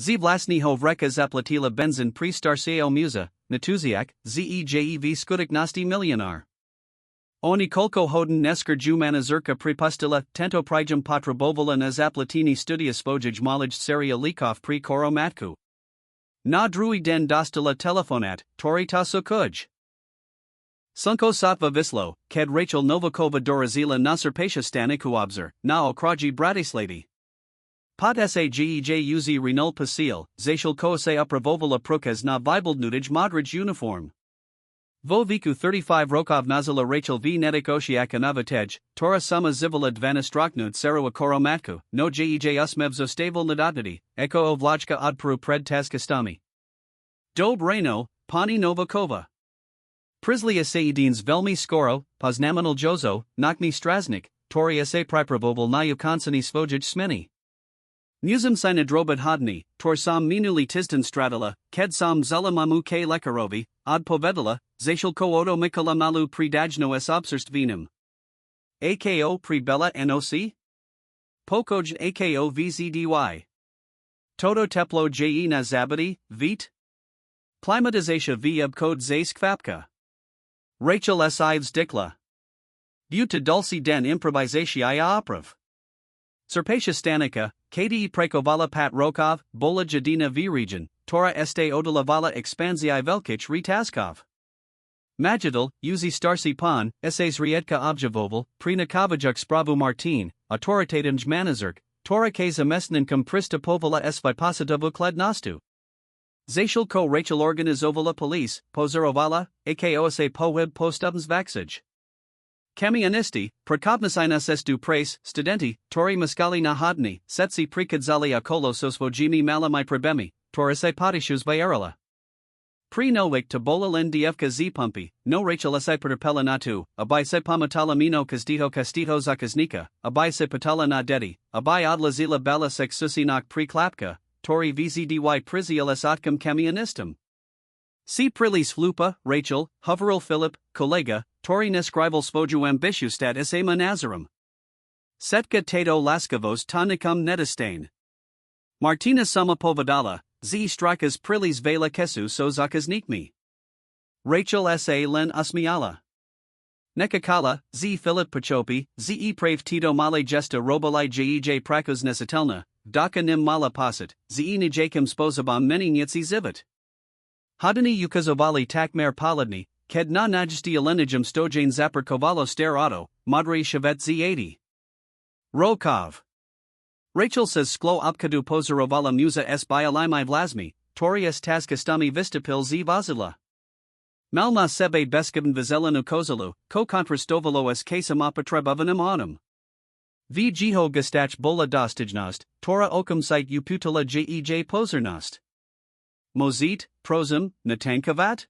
Z vlastního vreka zaplatila benzín pri staršího muza, netušiac, zejev skutečnosti milionár. Oni kolko hodin nesker jumana zrka pripustila, tento prijam potrebovala na zaplatini studia svojej malaj seria likov pri koromatku. Na druhý den dostala telefonat, tori ta sukuj. Sunko satva vislo, kad Rachel Novakova dorazila na serpatia staniku obzor, na okraji bratislady. Pot sajej uz renul pasil, zacial ko se upravovala prukaz na vibildnutij modrij uniform. Vo viku 35 rokov nazala Rachel v netikošiak novatej, tora sama zivala dvanastroknud sarua koromatku, no jej usmev zostaval nadatati, eko ovlajka odpru pred taskastami. Dob reno, pani Novakova. Prislia sajedins velmi skoro, poznamenal jozo, nakni straznik, tori se pripravoval na ukansani svojej smeni. Musum sina drobit hodni, tor sam minuli tistan stratila, ked sam zalamamu ke lekarovi, od povedala, zacial ko odo mikala malu pridajno s obserstvinum. Ako pri bella noc? Pokoj ako vzdy. Toto teplo je na zabadi, vit? Plimatization v obkod za skvapka. Rachel s ives dikla. Buta dulci den improvisatia oprav. Serpatia stanica, kde prekovala pat rokov, bola jadina v region, tora este odalavala expanzii velkich retaskov. Majidal, uzi starsi pan, essays riedka objevoval, prina kovajuk spravu martin, autoritatem manazerk, tora ke zamestninkam prista povala s vipositovu klednostu. Zacial ko Rachel organizovala police, pozerovala, ako se poweb postubns vaxij. Kamianisti, prakovnasina sestu prace, studenti, tori maskali na hodni, setsi prikadzali akolo sosvojimi malamai prebemi, tora se potishus vierala. Pri novik to bolalin dievka z pumpi, no Rachel se perpela natu, abai se pamatala mino castiho zakaznika, abai se patala na dedi, abai odla zila bala sexusinak pri klapka, tori vzdy prizialis otkam kamianistum. Si prilis flupa, Rachel, hoveril Philip, kollega, tori nescrival svoju ambitiustat sa manazarum. Setka tato laskavos tonicum nedistain. Martina sama povedala, z strikas prilis vela kesu so zakaznikmi. Rachel sa len usmiala. Nekakala, z Philip Pachopi, ze prave tito male gesta robalai jej prakos nesatelna, daka nim mala pasit, ze nijakim sposabam meni nyitsi zivit. Hadani ukazovali takmer paladni, ked na najisti alenijum stojane zapper kovalo stare auto, modri shavet z80. Rokov. Rachel says sklo opkadu pozerovala muza s bialimai vlasmi, tori s taskastami vistapil z vazila. Malma sebe beskavn vizelanu kozalu, ko kontrastovalo s kasam opatrebuvanum autumn. V jiho gastach bola dostijnost, tora okum site uputala jej pozernost. Mozit, prosum, natankavat?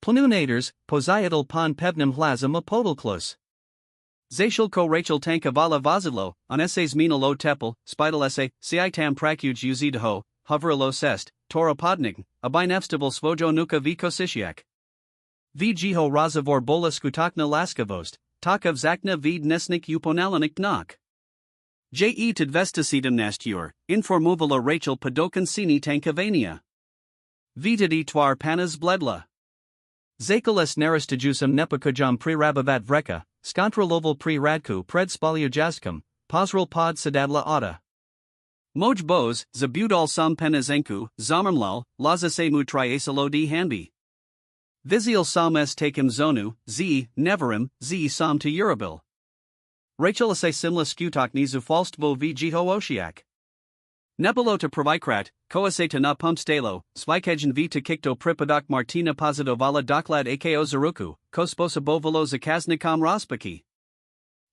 Planunators, posietal pon pevnum hlasum apodalklus. Zacial ko Rachel tankavala vazilo, on essays minalo tepel, spidal essay, siitam prakuj uzidaho, hoverilo sest, tora podnik, abinevstival svojo nuka v kosishiak. V jiho razavor bola skutakna laskavost, takav zakna vid nesnik uponalanik nok. Je tadvestasidum nastur, informovala Rachel padokansini tankavania. Vitadi twar panas bledla. Zakales neristajusam nepakujam prirabavat vreka, skontroloval pri radku pred spalujaskum, pozrel pod sadadla auta. Moj boz, zabudal sam penazenku, zamarmlal, laza se mu triasalo di hanbi. Vizial sam s takim zonu, z, neverim, z sam to urabil. Rachel se simla skutakni zu falstvo v jiho oshiak. Nebelo to provikrat, koaseta na pump stalo, svikejen v to kikto pripadak Martina pozitovala doklad ako zaruku, ko sposabovalo zakaznikam rospaki.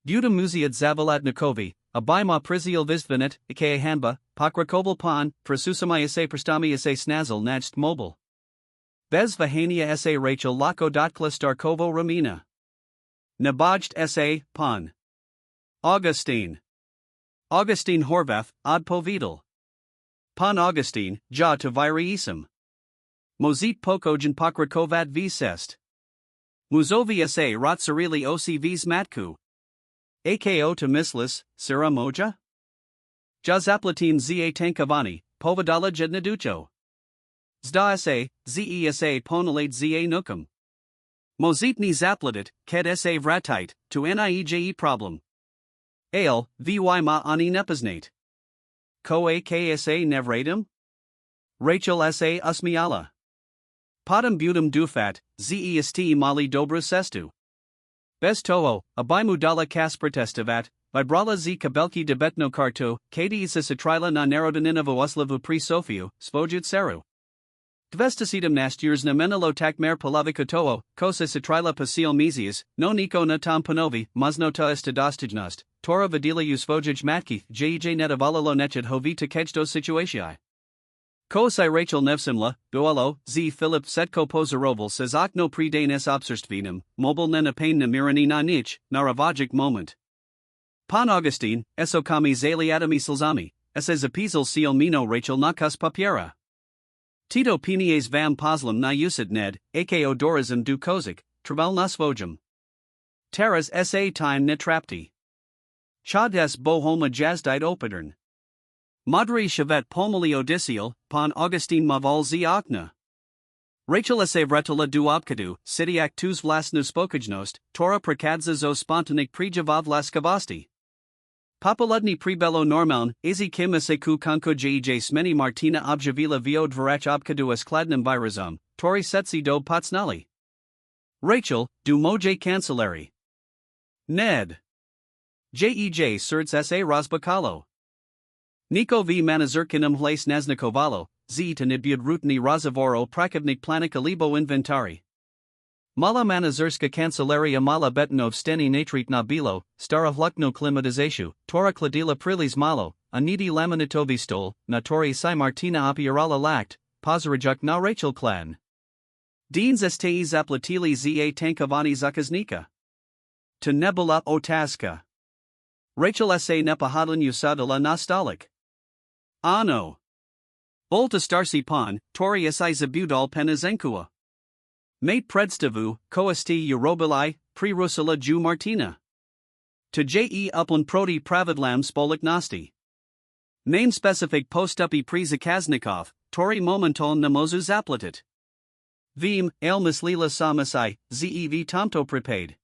Buda muziad zavalat nakovi, abima prizial vizvinit, aka hanba, pokrakoval pan, prasusamaya se prstami se snazel najst mobile. Bez vahania sa Rachel lako dotkla starkovo ramina. Nabajt sa, pan. Augustine Horvath, od povedal. Pan Augustine, ja to viriisum. Mozit pokojan pokrakovat v sest. Muzovi sa rotsarili osi vs matku. Ako to mislis, sira moja? Ja zaplatin za tankavani, Povodala jednaducho. Zda sa, zesa ponulate za nukum. Mozitni zaplatit, ked sa vratit, to nieje problem. Ale, vy ma ani nepoznate. Ko aksa nevradim? Rachel sa usmiala. Potom budem dufat, zest mali dobro sestu. Bez toho, abimu dala kas protestovat, vibrala z kabelki debetno karto, kadi sa satrila na narodaninovo uslavu pri Sofiu, svojut seru. Dvestasidam nasturs na menalo takmer palavikotovo, kosa satrila pasil mizias, no niko na tam panovi, maznota estadostajnost, tora vidila usvojij matki, jej netavalalo nechid hovita kejdo situatiai. Kosai Rachel Nevsimla, Duolo, Z. Philip Setko Pozaroval says okno predanes obserstvinum, mobile nena pain na mirani na nich, naravajic moment. Pan Augustine, esokami zaliadami silzami, ese zapizel seal mino Rachel nakas papiera. Tito pinies vam poslam na usid ned, ako dorism du kozik, trabel nasvojum. Terras sa time netrapti. Chades bohoma jazdite opidern. Madri chevet pomoli odisiel, pan Augustine maval z okna. Rachel sa vretula du obkadu, sidiak tus vlasnu spokajnost, tora prakadza zo spontanik prijavav laskavosti. Popoludni prebello normaln, izi kim aseku kanko jej smeni Martina objavila vio dvarach obkadu skladnem virazum, tori setsi do potsnali. Rachel, du moje cancellary. Ned. Jej surds sa razbakalo. Niko v manazurkinum hlace naznakovalo, z to nibud rutni razavoro prakavnik planik alibo inventari. Mala manazurska kancellaria mala betnov steni natrit na bilo, stara hlukno klimatization, tora kladila prilis malo, anidi laminatovi stol, na tori si Martina apiarala lakt, pozarajuk na Rachel clan. Deans ste zaplatili za tankavani zakaznika. To nebula otaska. Rachel sa nepahadlan usadala nostalik. Ano. Volta starsi pan, tori si zabudal penazenkua. Mate predstavu, koesti urobilai, pre-rusala ju Martina. To je upland proti pravidlam spoliknosti. Name specific postupi pre zakaznikov, tori momenton namozu zaplatit. Vim, el mislila samasai, zev tomto prepaid.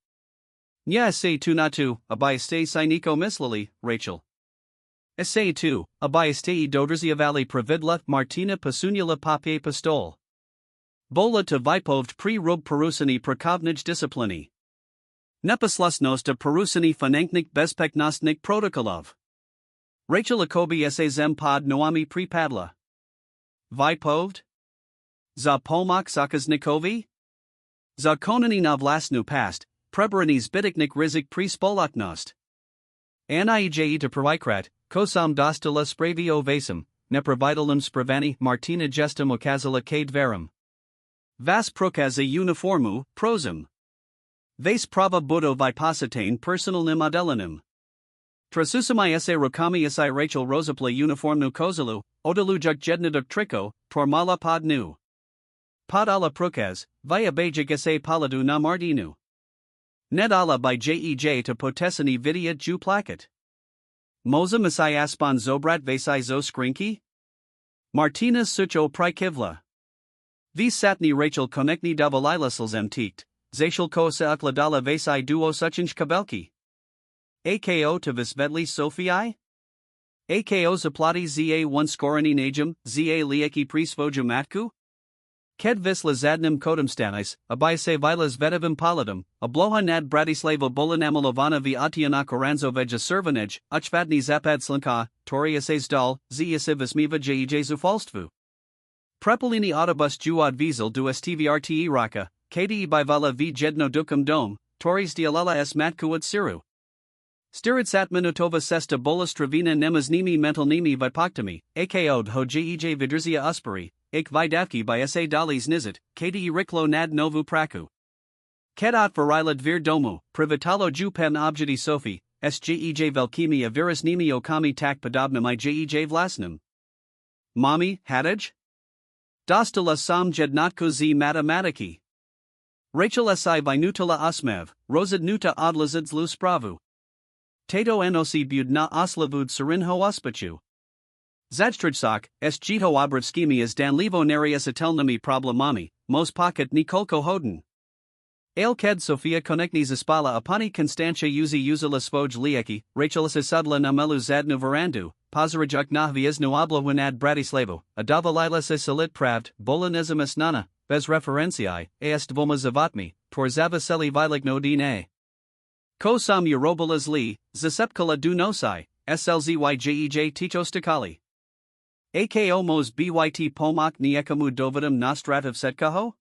Nya se tu natu, abai ste siniko mislili, Rachel. Essay 2, abai dodrzia valley pravidla Martina pasunula papier pistol. Bola to vipovd pre-rub perusini prakovnij disciplini. Neposlusnost perusini finanknik bezpeknostnik protokolov. Rachel akobi sa zem pod noami prepadla. Vipovd? Za pomok zakaznikovi? Za konani na vlasnu past, preberani zbityknik rizik pre-spoloknost. Anij to provikrat, kosam dostala spravio vasum, neprovidalum spravani Martina gestum okazala kade verum. Vas prokaza uniformu, prosum. Vas prava budo vipositane personalnim adelinum. Trasusami sa rokami si Rachel rosapla uniformnu kozalu, odalujuk jednaduk triko, tormala pod nu. Pod ala prokaz, via bajik sa paladu na mardinu. Ned ala by jej to potesani vidia ju plaket. Moza masai aspan zobrat vasai zo skrinki? Martina sucho prikivla. V satni Rachel konekni davalilasals tikt, zashil kosa ukladala vasai duo suchinch kabelki. Ako to visvedli Sofii? Ako zaplati za one skorani najum, za lieki prisvoju matku? Ked visla zadnim kodumstanis, abai vilas vedavim paladum, obloha nad bratislava bolanamalovana v atiana koranzo veja servanej, uchvadni zapad slinka, toria zdal, zisivismiva jej falstvu. Prepelini autobus juad diesel du stvrt raka, kdi bivala v jedno dukum dom, toris dialala s matkuad siru. Stiridsat minutova sesta bolastravina nemaznimi mentalnimi vipoktami, akod ho jej vidrzia usperi, ik vidavki by sa dalis nizit, kdi riklo nad novu praku. Kedot virilad vir domu, privitalo ju pen objeti sofi, sjej velkimi aviris nimi okami tak podobnami jej vlasnum. Mami, hadaj? Dostala sam jednotko z matematiki. Rachel si vinutala usmev, rozid nuta odlazid zlu spravu. Tato nosi bud na oslavud serinho uspachu. Zajstrajsak, jito obrovskimi z danlivo neri esetelnami problemami, mos pocket nikolko hoden. Ailked Sofia konekni zaspala apani Konstantia uzila svoj lieki, Rachel sadla na melu zadnu verandu, pozarajuk na vieznu obla ad Bratislavu, adava se salit pravd, bolanezimus nana, bez referencii, est dvoma zavatmi, por zavaseli viligno dine. Ko sam urobolas li, zasepkala du nosai, slzyjej ticho stakali. Ako mos byt pomak niekamu dovidum nostrativ setkaho?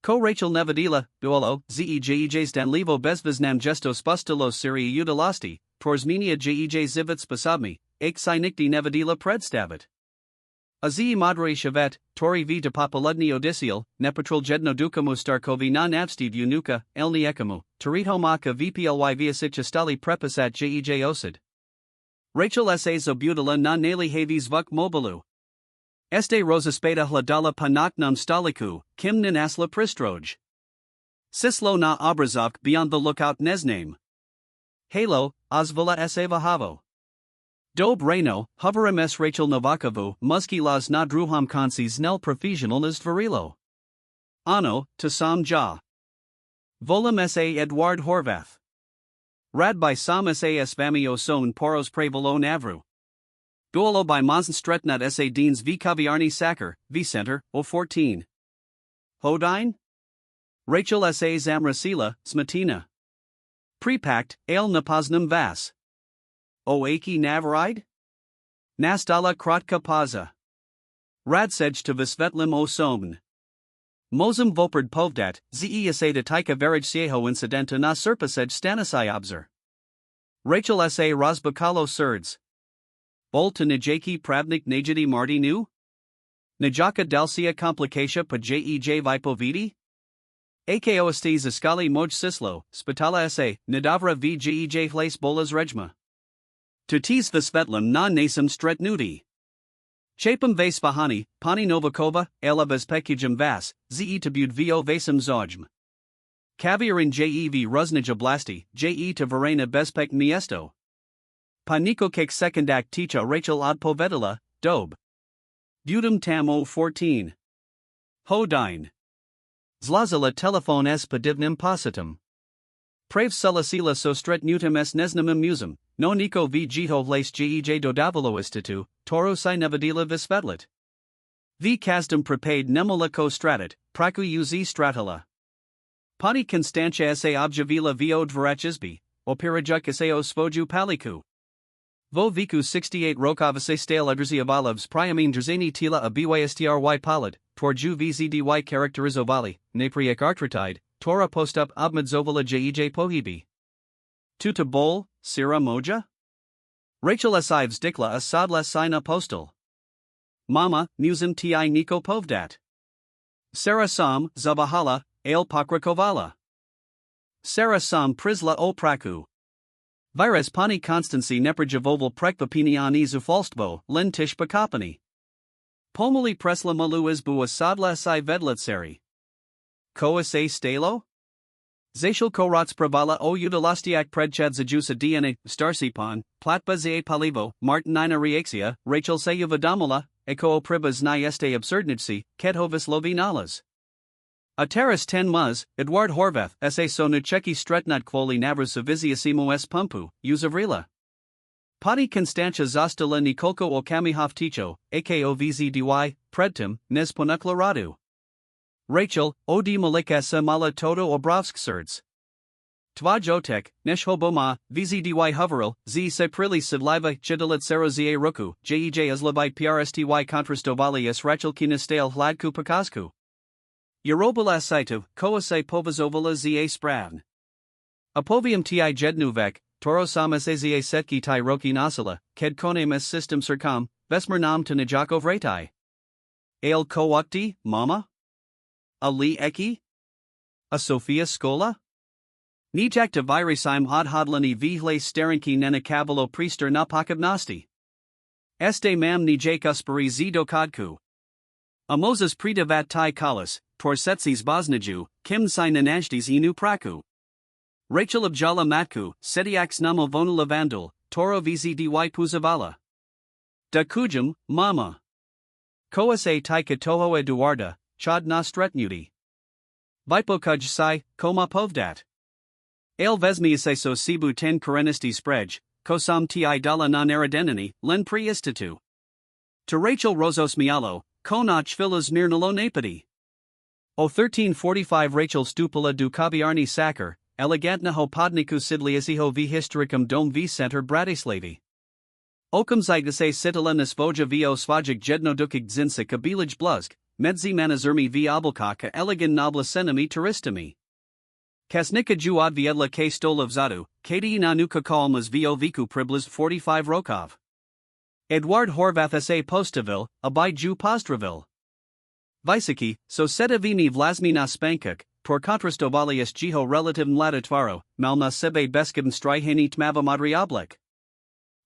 Ko Rachel nevadila, duolo, zejs danlivo bezviznam gesto spustulo siri udilasti, porzminia jej zivit spasabmi, si nikdi nevadila predstavit. Azi madre shavet, tori v de popoludni odisiel, nepatrol jedno dukamu starkovi na navstiv unuka, elni ekamu, torito maka vply viasic estali prepasat jej osid. Rachel sa zobudila na nali havis vuk mobilu. Este rozaspeda hladala panaknum staliku, kim nin asla pristroj. Sislo na obrazovk beyond the lookout nezname. Halo, ozvala sa vahavo. Dob Reno, hoverim s Rachel Novakovu, muski las na druham konci znel profesional zdvorilo. Ano, to sam ja. Volum sa Edward Horvath. Rad by sam sas vamio son poros prevolo navru. Duolo by Monsen Stretnat sa Deans v Kaviarni Sacker, v Center, O14. Hodine? Rachel sa Zamrasila, Smatina. Prepact, ale napoznam vas. O aki navaride? Nastala krotka paza. Radsej to visvetlim o somn. Mozum voperd povdat, zesa de taika verij sieho incidenta na serpasej stanisai obser. Rachel sa razbakalo surds. Bol to Najaki pravnik najidi mardi nu? Najaka dalsia complicatia pa jej vipovidi? Akost zaskali moj sislo, spitala sa, nadavra v jej hlas bolas regma. Tutis visvetlim na nasum stretnudi. Chapum vas vahani, pani novakova, ela bezpekijum vas, tabud vo vasum zojm. Kaviarin jev ruznij oblasti, to verena bezpek miesto. Paniko kek sekundak ticha Rachel odpovedala, dob. Budum tam o 14. Hodine. Zlazala telefon s podivnim positum. Prave sulasila so stretnutum s neznamim musum, no niko v jito vlas jej dodavalo istitu, toro si nevadila visvetlit. V kazdum prepaid nemola ko stratit, praku uz stratala. Pani Constantia sa objavila vo dvorachizbi, opirajuk sao svoju paliku. Vo viku 68 rokovase stale adrzi ovalivs priamin drzani tila a bystry palad, twarju vzdy characterizovali, napriek artritide, tora postup obmadzovala jej pohibi. Tuta bol, sira moja? Rachel sives dikla a sadla sina postal. Mama, musim ti niko povdat. Sarah sam, zabahala, ale pokrakovala. Sarah sam prisla o praku. Virus pani constancy neprajavoval prekvapiniani zufalstvo, len tish pakapani. Pomoli presla malu izbu a sadla si vedlitseri. Koa se stalo? Zashil korats pravala o utilastiak predchad zajusa dna, starsipan, platba ze palivo, martinina reaxia, Rachel se uvadamola, eko pribas ni este absurdnitsi, kethovis lovinalas. A terras 10 muz, Edward Horvath, sa sonucheki stretnat kvoli navrusaviziasimo s pumpu, uzavrila. Pati Constantia zostala nikolko okamihof ticho, ako vzdy, predtum, nesponuklaradu. Rachel, od malika sa mala todo obrovsk surds. Tvaj otek, neshoboma, vzdy hoveril, z se prili sidliva chidalit serozie ruku, jej izlabite prsty kontrastovali s Rachel kinestale hladku pakasku. Eurobala saitu, koase povazovala za spravn. Apovium ti jednuvek, toro samas za setki ti roki nasala, ked konemes system circum, vesmernam to nijakov retai. Ale koakti, mama? A li eki? A Sofia skola? Nijak to virisim hodhodlani vihle starinki nena kavalo priester na pakavnosti. Este mam nijak usperi z dokadku. A Moses pridavat ti kalas, Torsetsis Bosniju, Kim si nanashtis inu praku. Rachel Abjala Matku, Setiax namo vonu lavandul, Toro vzdy puzavala. Da kujum, mama. Koase taika toho Eduarda, chad na stretnuti. Vipokuj sai, koma povdat. Ale vesmi so sibu ten karenisti sprej, kosam ti dala na naradenini, len pri istitu. To Rachel Rosos mialo, konach filas mirnalo napadi. O 1345 Rachel stupula du kaviarni sakar, elegantna ho podniku sidliasiho v historicum dom v center Bratislavi. Okam zygase sitala nisvoja vo svajik jedno dukig zinsa kabilaj bluzg, medzi manazermi v obelkaka elegant nobla senami turistami. Kasnika juad viedla k stolov zadu, kdi na nuka kalmas vo viku priblas 45 rokov. Edward Horvath sa Postavil, abai ju Postravil. Visaki, so sedavini vlasmi na spankuk, por contrastovalius jiho relativ mladatvaro, malna sebe beskibn stryhani tmava madri oblek.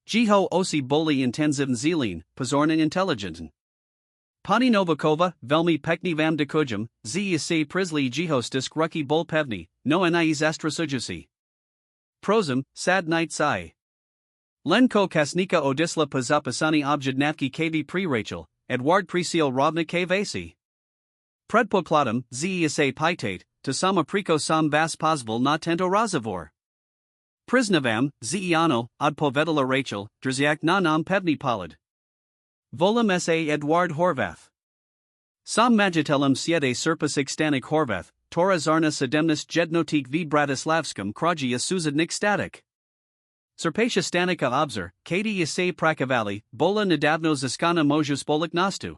Jiho osi boli intenzivn zelin, pozornin intelligentin. Pani Novakova, velmi pekni vam dekujum, se prisli jihostisk ruki bol pevni, no anais astrasujusi. Prosum, sad night sai. Lenko kasnika odisla pazapasani objednavki kv pri Rachel, Edward prisil rovna kvasi. Predpoklatum, se pitate, to sama priko sam vas pozval na tento razavor. Priznavam, ano, od povedala Rachel, drziak na nam pevni polid. Volam sa Edward Horvath. Sam magitelum siete serpasik stanik Horvath, tora zarna sedemnis jednotik v Bratislavskum kragia suzadnik static. Serpatia stanika obzer, kati se prakavali, bola nedavno zaskana mojus bolik nastu.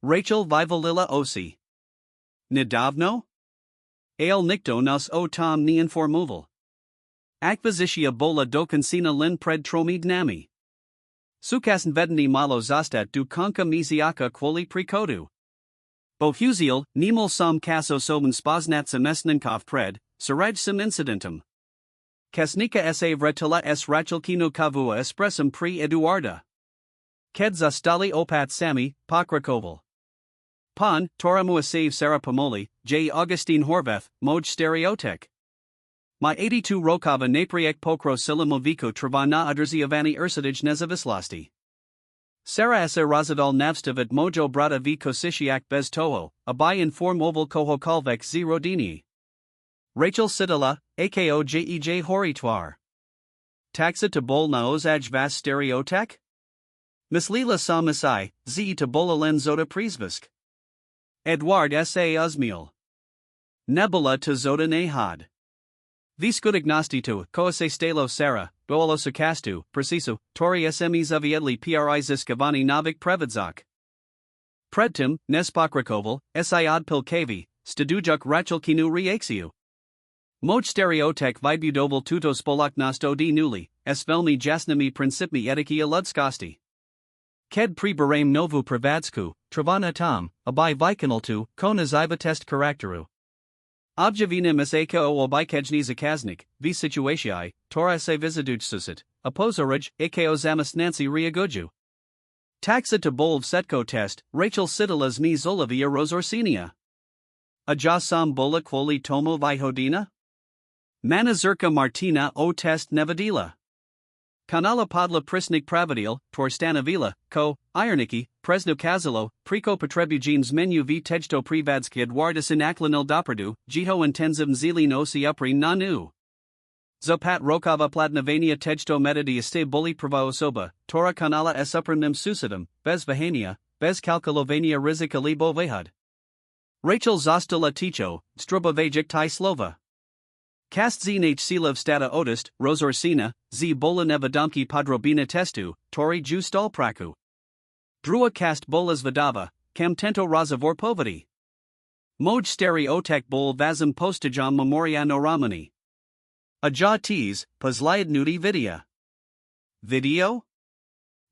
Rachel Vivalila osi. Nedavno? Ale nikto nas o tom ni informuval. Akvisitia bola dokansina lin pred tromi dnami. Sukasen vedeni malo zastat du konka miziaka kvoli prikodu. Bohuziel, nimol sam kaso soben spaznat semesninkov pred, suraj sem incidentum. Kasnika sa vretila s rachelkino kavua espressum pri Eduarda. Ked zastali opat sami, pokrakoval. Pan, toramu save Sarah Pomoli, J. Augustine Horvath, moj stereotek. My 82 rokava napriek pokro silimovico travana adrziavani ursadij nezavislasti. Sarah sa razadal navstavat mojo brata v kosishiak bez toho, abai inform oval koho kalvek z rodini. Rachel Sidala, ako jej horitoire. Taxa to bol na ozaj vas stereotek? Mislila sa misai, z to bola len zoda prizvisk. Edward sa uzmiel. Nebula to zoda nehad. Viskudignosti tu, koase stelo Sarah, boolo sakastu, preciso, tori smi zaviedli pri ziskavani navik previdzak. Predtim, nespokrakoval, siod pilkavi, stadujuk rachelkinu reaxiu. Moj stereotek vibudoval tuto spolaknasto di nuli, velmi jasnami principmi etikia ludskosti. Ked pribarame novu privadsku, travana tam, abai vikanaltu, kona ziva test karakteru. Objavina misaka o obikejni zakaznik, v situatiai, tora se vizaduj susit, opozoraj, ako zamas nancy riaguju. Taxa to bolv setko test, Rachel Sidalas mi zolavia rosorsinia. Aja sam bola kvoli tomo vihodina? Manazurka Martina o test nevadila. Kanala podla prisnik pravidil, torstanavila, ko, irniki, presno kazalo, priko potrebujins menu v tejto privadski Edwardis inaklinil dopradu, jiho intenzivn zili nosi upri nanu. Zopat rokava pladnavania tejto metodi este boli prava osoba, tora kanala s uprimnim susidum, bez vahania, bez kalkulovania rizika libo vehad. Rachel Zostala Ticho, Strobovajik Tai Slova. Kast znh silev stata odist, rozorsina, z bola nevadomki podrobina testu, tori ju stolpraku. Drua kast bolas vadava, kam tento razavor povati. Moj stereotek bol vazim postajam memoria noramani. Aja teas, pozliad nudi videa. Video?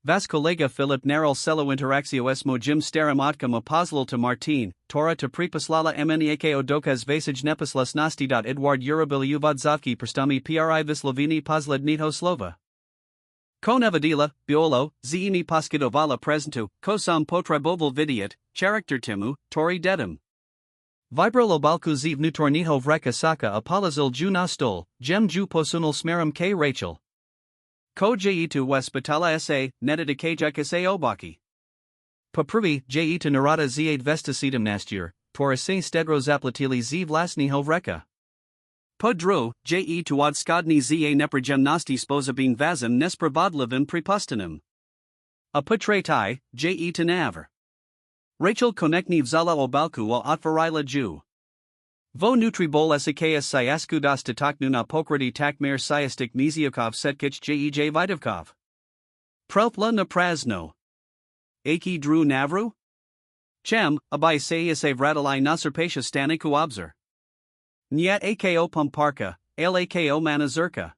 Vas kolega Filip Narel selo interaxio s mojim starim otkam apozlal to Martin, tora to priposlala mniako dokaz vasij neposlas nasti. Edward Urabil uvodzovki prstami pri vislovini pozled nito slova. Ko nevadila, biolo, zimi poskidovala prezentu, ko sam potreboval vidiat, charakter timu, tori dedum. Vibral obalku ziv nutorniho vreka saka apolazil ju nastol, jem ju posunal smerum k Rachel. Ko jeitu wespitala sa, netidikajak sa obaki. Poprvi, jeitu narada z8 vesticidum nastur, torase stedro zaplatili z vlasniho vreka. Podru, jeitu od skodni za neprojemnosti spozabin vazem nesprobodlivim prepustanim. A putretai, jeitu navr. Rachel konekni vzala obalku o otvorila ju. Vo nutribol esikais siaskudas tataknu na pokradi takmer siastik miziakov setkich jej vidovkov. Prelpla na prazno. Aki dru navru? Chem, abai sayase vradalai nasrpasha staniku obzer. Nyat ako pumparka, lako manazurka.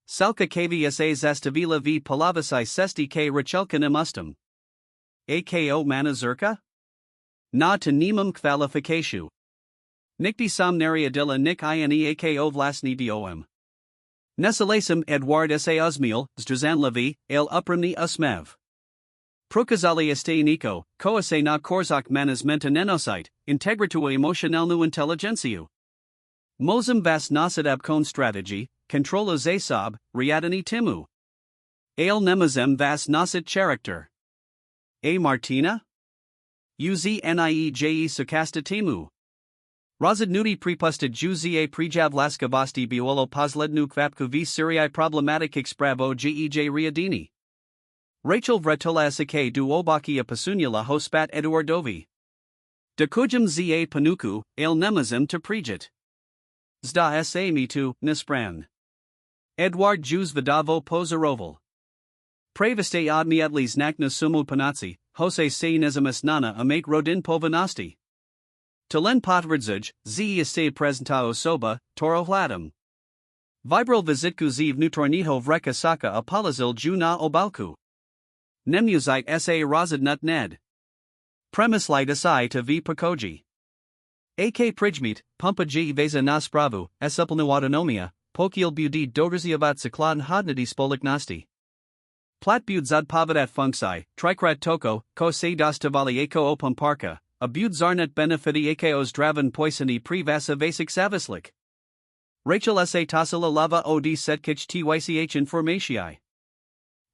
Salka kvsa zastavila v palavasai sesti k rachelka namustum. Ako manazurka? Na to nemum kvalifikashu. Nikti somnaria dilla nik ini ako vlasni dom. Nesalasum Edward sa uzmiel, zdrazan levi, el uprimni usmev. Prokazali este niko, koase na korzak management nenosite, integritua emotionalnu intelligenciu. Mozum vas nasadab kon strategy, controlo zasab, riadani timu. El nemazem vas nasit character. A Martina? Uznieje sukasta timu. Razadnudi pripustid juzia prijavlaska bosti biolo poslednu kvapku v Syriai problematic expravo jej riadini. Rachel vretola sk du obakia pasunula hospat Eduardovi. Dekujum za panuku, el nemazem to prijit. Zda sa mitu, nispran. Edward Juz Vidavo Pozaroval. Praviste odmiatli znakna sumu panatsi, hose se nezamis nana amate rodin povanasti. Telen potvrdzuj, ze se presenta osoba, toro hladum. Vibral vizitku ziv nutorniho vreka saka apolazil ju na obalku. Nemuzite sa razadnut ned. Premislite asai to v pakoji. Ak prijmeet, pumpa g veza nas pravu, esupelnu autonomia, pokil budi dogrziavat ciklan hodnadi spoliknosti. Plat bud zad pavadat funksi, trikrat toko, ko se dostavali ako opumparka, a bud zarnet benefiti akos draven poisoni privasa vasic savislik. Rachel sa tasila lava od setkich tych informatii.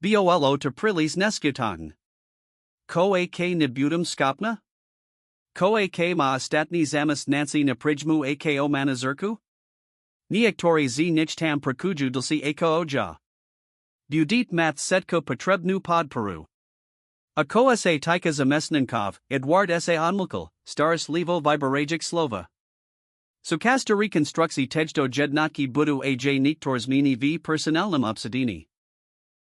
Bolo to prilis neskutan. Ko ak nibudum skopna? Ko ak ma ostatni zamis nancy na prijmu ako manazurku? Niektori z nichtam prakuju dlsi ako oja. Budit mat setko potrebnu pod peru. Ako sa tika zamesnankov, Edward sa onmukal, staris levo viberagic slova. Sukasta reconstruksi tejdo jednotki budu aj niktors mini v personalnum obsidini.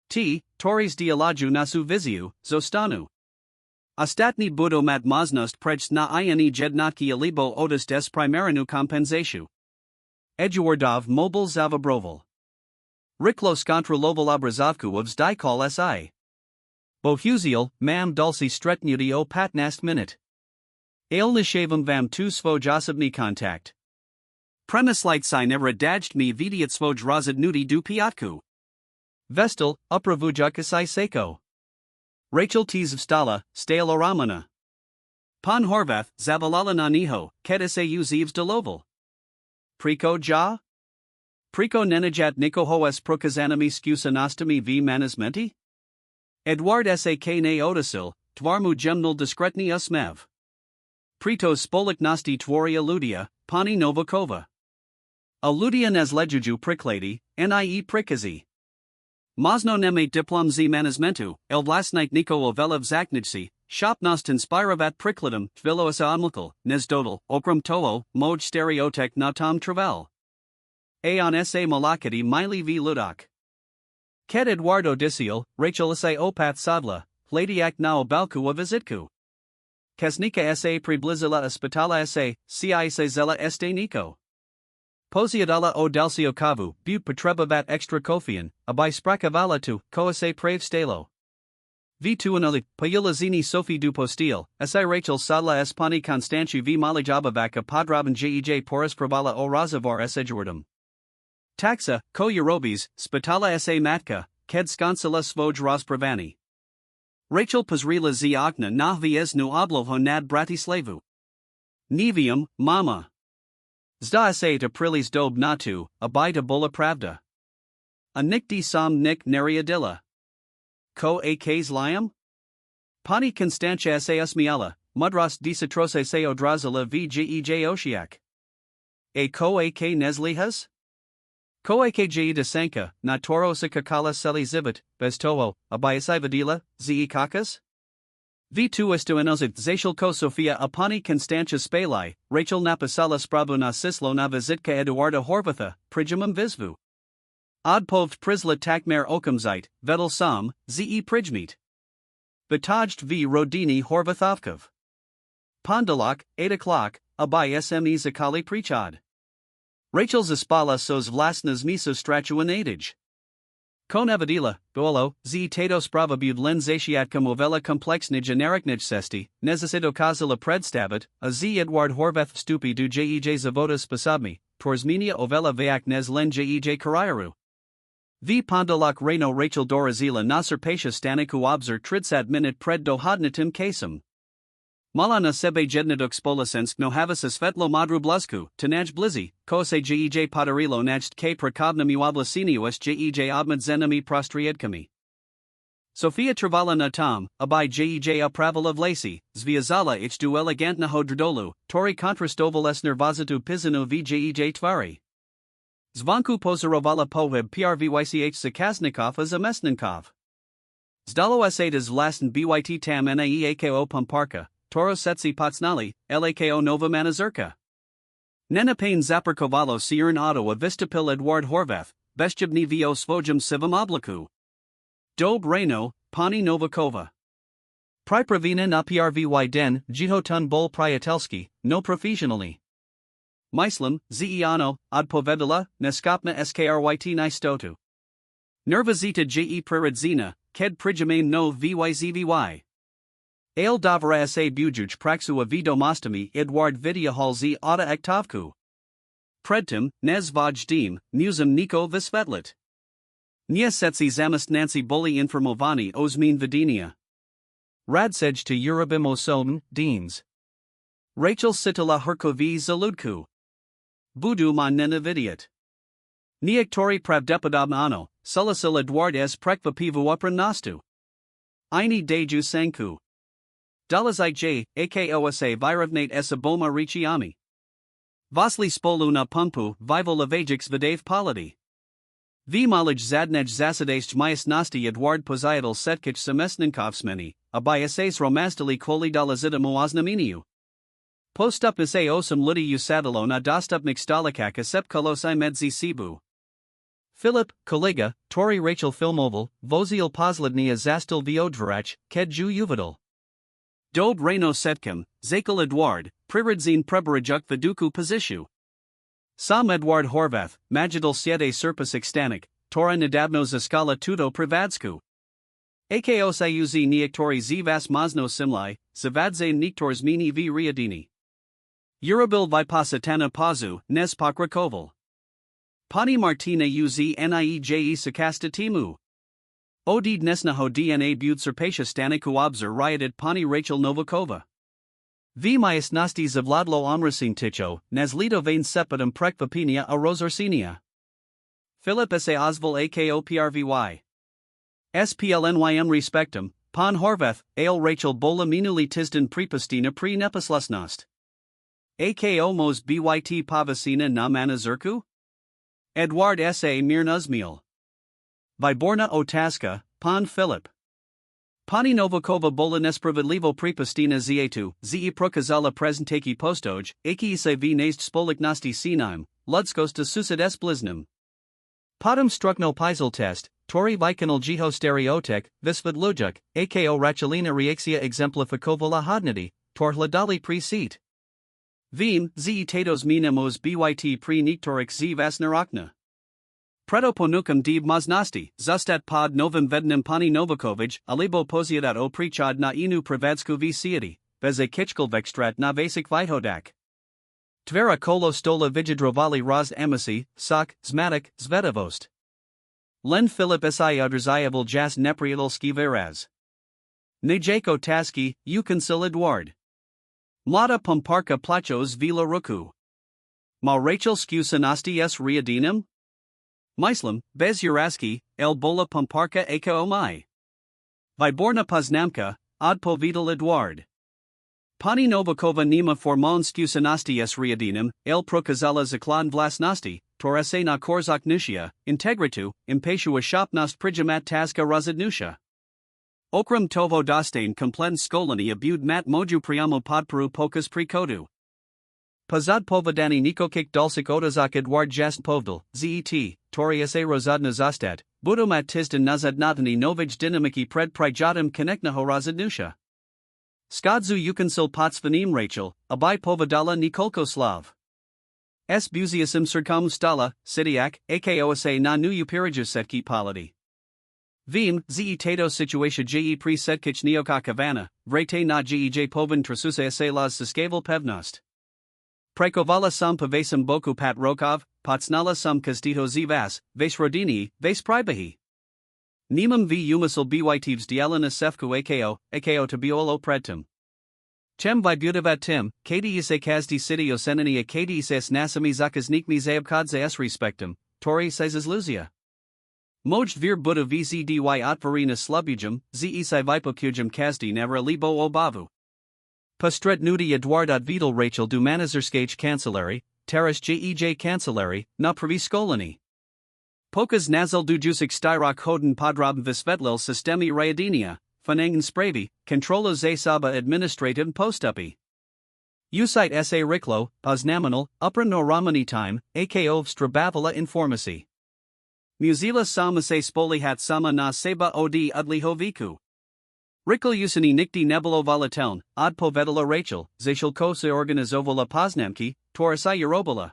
T. Tories dialaju nasu viziu, zostanu. Ostatni budo mat maznost prejst na ini jednotki alibo otis des primarinu kompensatu. Eduardov mobile zavabroval. Riklos kontroloval obrazovku of zdikol si. Bohuziel, mam dulci stretnudi o patnast minute. Ale nishavam vam tu svoj osobni kontakt. Premislite si nevra dajt mi vidiat svoj razadnudi du piatku. Vestal, upravujakasai seko. Rachel Tzvstala, stale oramana. Pan Horvath, zavalala na niho, kedisau zivs deloval. Priko ja? Priko nenajat nikohoes prokazanami skusanostami v manasmenti? Edward sak ne otisil, tvarmu gemnul diskretni usmev. Pritos spoliknosti tvoria ludia, pani novakova. Aludia nezlejuju prikladi, nie prikazi. Mozno neme diplom z manasmentu, el vlasnite niko ovelev zaknijsi, shopnost inspiravat prikladum, tviloasa onmukal, nezdodal, okram toho, moj stereotek na tom travel. Aon sa malakati mili v ludak. Ket Eduardo disiel, Rachel sa opath sadla, hladiak na obalku a vizitku. Kasnika sa priblizila espitala sa, ci sa zela este niko. Poziadala o dalcio kavu, but potrebavat extra kofian, abai sprakavala tu, koase prave stalo. V2 anali, payulazini Sophie du postil, si Rachel sadla espani constantiu v malijabavaka podraban jej porus pravala o razavar esejuardum. Taxa, ko Eurobis, spitala sa matka, ked skonsala svoj raspravani. Rachel pozrila z okna na viesnu obloho nad Bratislavu. Nevium, mama. Zda sa to prilis dob natu, abai to bola pravda. A nick di sam nick neriadilla. Ko ak's liam? Pani Constantia Eseus miala, mudras disatrose se odrazila vgej oceac. A ko ak neslihas? Ko ak de sanka, na toro sa kakala seli zibit, bestoho, abayasivadila, ze kakas? V2 esto enozit zatial ko Sofia apani Constantia spalai, Rachel napasala sprabu na sislo na visitka Eduarda Horvatha, prigimum visvu. Odpovt prisla takmer okamzite, vedel sam, ze prijmeet. Betajt v rodini Horvathovkov. Pondalak, 8 o'clock, abay sme zakali prichad. Rachel zaspala sos vlasnas miso stratuanadij. Kon evadila, bolo, z tato sprava bud len zatiatka movela komplexnij generiknij sesti, nezasido kazala predstavit, a z Edward Horvath stupi du jej zavodas posabmi, torzminia ovela vayak nez len jej karayaru. V pondalak reno Rachel dorazila nasarpatia staniku obzer tridsat minute pred dohodnitim kasem. Malana sebe jednaduk spolasensk no havas svetlo madru bluzku, tanaj blizi, ko se jej podarilo najd k prakovnami oblasinius jej obmad zenami prostriedkami. Sofia travala na tom, abai jej apravala vlasi, zviazala ich du elegantna hodrdolu, tori kontrastoval nervazatu pizanu v jej tvari. Zvanku pozarovala poheb prvych zakaznikov a zamestnikov. Zdalo esadas vlasten byt tam naeako pumparka. Toro setsi potsnali, lako nova manazurka. Nenapane zaperkovalo siern auto a vistapil Edward Horvath, bestjibni vo svojum sivam oblaku. Dob reno, pani novakova. Pripravina na prvy den, jihotun bol priatelski, no professionally. Myslam, zeano, odpovedala, neskopna skryt nistotu. Nervazita je priridzina, ked prijamane no vyzvy. Ale davara sa bujuch praxua vidomostami Edward vidia halzi auta aktovku. Predtim, nez vojdim, musum niko visvetlit. Niesetsi zamast nancy boli informovani ozmin vidinia. Radsej to Urabim osom, deans. Rachel sitala herkovi zaludku. Budu ma nenavidiat. Niektori pravdepadam ano, sulasil Edward s prekvapivu nastu. Ini deju sanku. Dalazite j, akosa viravnate s aboma richiami. Vasli spolu na pumpu, vivo lavajix videv polity. V malaj zadnej zasadest myas nasti Edward poziadal setkich semesninkovsmeni, abayasas romastali koli dalazita muaznaminiu. Postup isa osum ludi usadalo na dostup mixdalikak asep kolosai medzi sibu. Philip, kolega, tori Rachel filmoval, vozil poslednia zastil viodvarach, ked ju uvidal. Dob reno setkim, zakal Edward, priridzin prebarajuk viduku pozishu. Sam Edward Horvath, majidal siete serpus extanik, tora nadabno zaskala tuto privadsku. Akos iuz niektori zivas mazno simlai, zavadze niktors mini v riadini. Urabil vipasatana pazu, nes pokrakoval. Pani Martina uz nieje sakasta timu. Odid nesnaho dna bud serpatia staniku obzer rioted pani Rachel Novakova. V myas nasti zavladlo omrasin ticho, nazlito vain sepatum prekvapinia a rosorsinia. Philip sa osval ako prvy. Splnym respectum, pan Horvath, ale Rachel bola minuli tisden prepastina pre nepaslasnost. Ako mos byt pavasina na manazurku? Edward sa mirnuzmiel. Viborna otaska, pan Philip. Pani Novakova bola nespravedlivo prepastina zeatu, ze prokazala prezentaki postoj, aki se v naist spoliknosti sinaim, ludskosta susad s bliznim. Potom strukno pisal test, tori vikanal jiho stereotek, visvidlujuk, ako rachelina reakcia exemplificovala hodnity, tor hladali pre-seat. Vim, ze tatos minamos byt pre-niktorik z vasnarakna. Predoponukam dib maznosti, zustat pod novim vednim pani Novakovic, alibo poziadat o prichad na inu privadsku v sieti, veze kichkal vekstrat na vasik vitodak. Tvera kolo stola vigidrovali raz emisi, sok, zmatik, zvedavost. Len Filip si odrzajeval jas nepriatelski veraz. Nejako taski, ukonsil Edward. Mlada pumparka plachos vila ruku. Ma Rachel skusanosti s riadinim? Myslam, bez Uraski, el bola pumparka aka omai. Vyborna poznamka, od povidal Eduard. Pani Novakova nima formon scusanasti s riadinum, el prokazala zaklan vlasnosti, torese na korzak nushia, integritu, impatiua shopnost prijamat tazka razadnusha. Okram tovo dostane komplen skolani abud mat moju priamo podperu pokas prikodu. Pozad povedani nikokik dulcik odazak Edward jast povdal, zet, tori se rozadna zastat, budomat tizdan nazadnatani novij dynamiki pred prijatum koneknaho razadnusha. Skadzu ukansil potsvanim Rachel, abai povedala Nikolko Slav. S buziasim sirkom stala, sidiak, akosa na nu upiriju setki polity. Vim, ze tato situatia je pre setkich neoka kavana, vrete na jej povin trasusa se las siskaval pevnost. Prekovala sam pavasam boku pat rokov, potsnala sam kastito zivas, ves rodini, ves pribahi. Nemam v umisil bytivs dielina sefku ako to biolo predtum. Chem vibutavat tim, kds kazdi city osenini kds nasami zakaznikmi zaabkadze s respectum, tori sezes luzia. Moj vir buda vzdy otvarina slubujum, ze vipokujum kazdi nevra libo obavu. Pustret nudi Eduard Vidal Rachel du manazerskage cancellary, terras jej cancellary, na praviskolani. Pokas nazal dujusik styrok hoden podrob visvetlil sistemi rayadinia, fanangen spravi, controla zasaba administrative postupi. Usite sa riklo, poznaminal, upra noramani time, ako strabavala informasi. Muzila sama se spolihat sama na seba od udlihoviku. Rikl usani nikti nebolo volateln, od povedala Rachel, zashilko se organizovala poznamki, torasa Eurobola.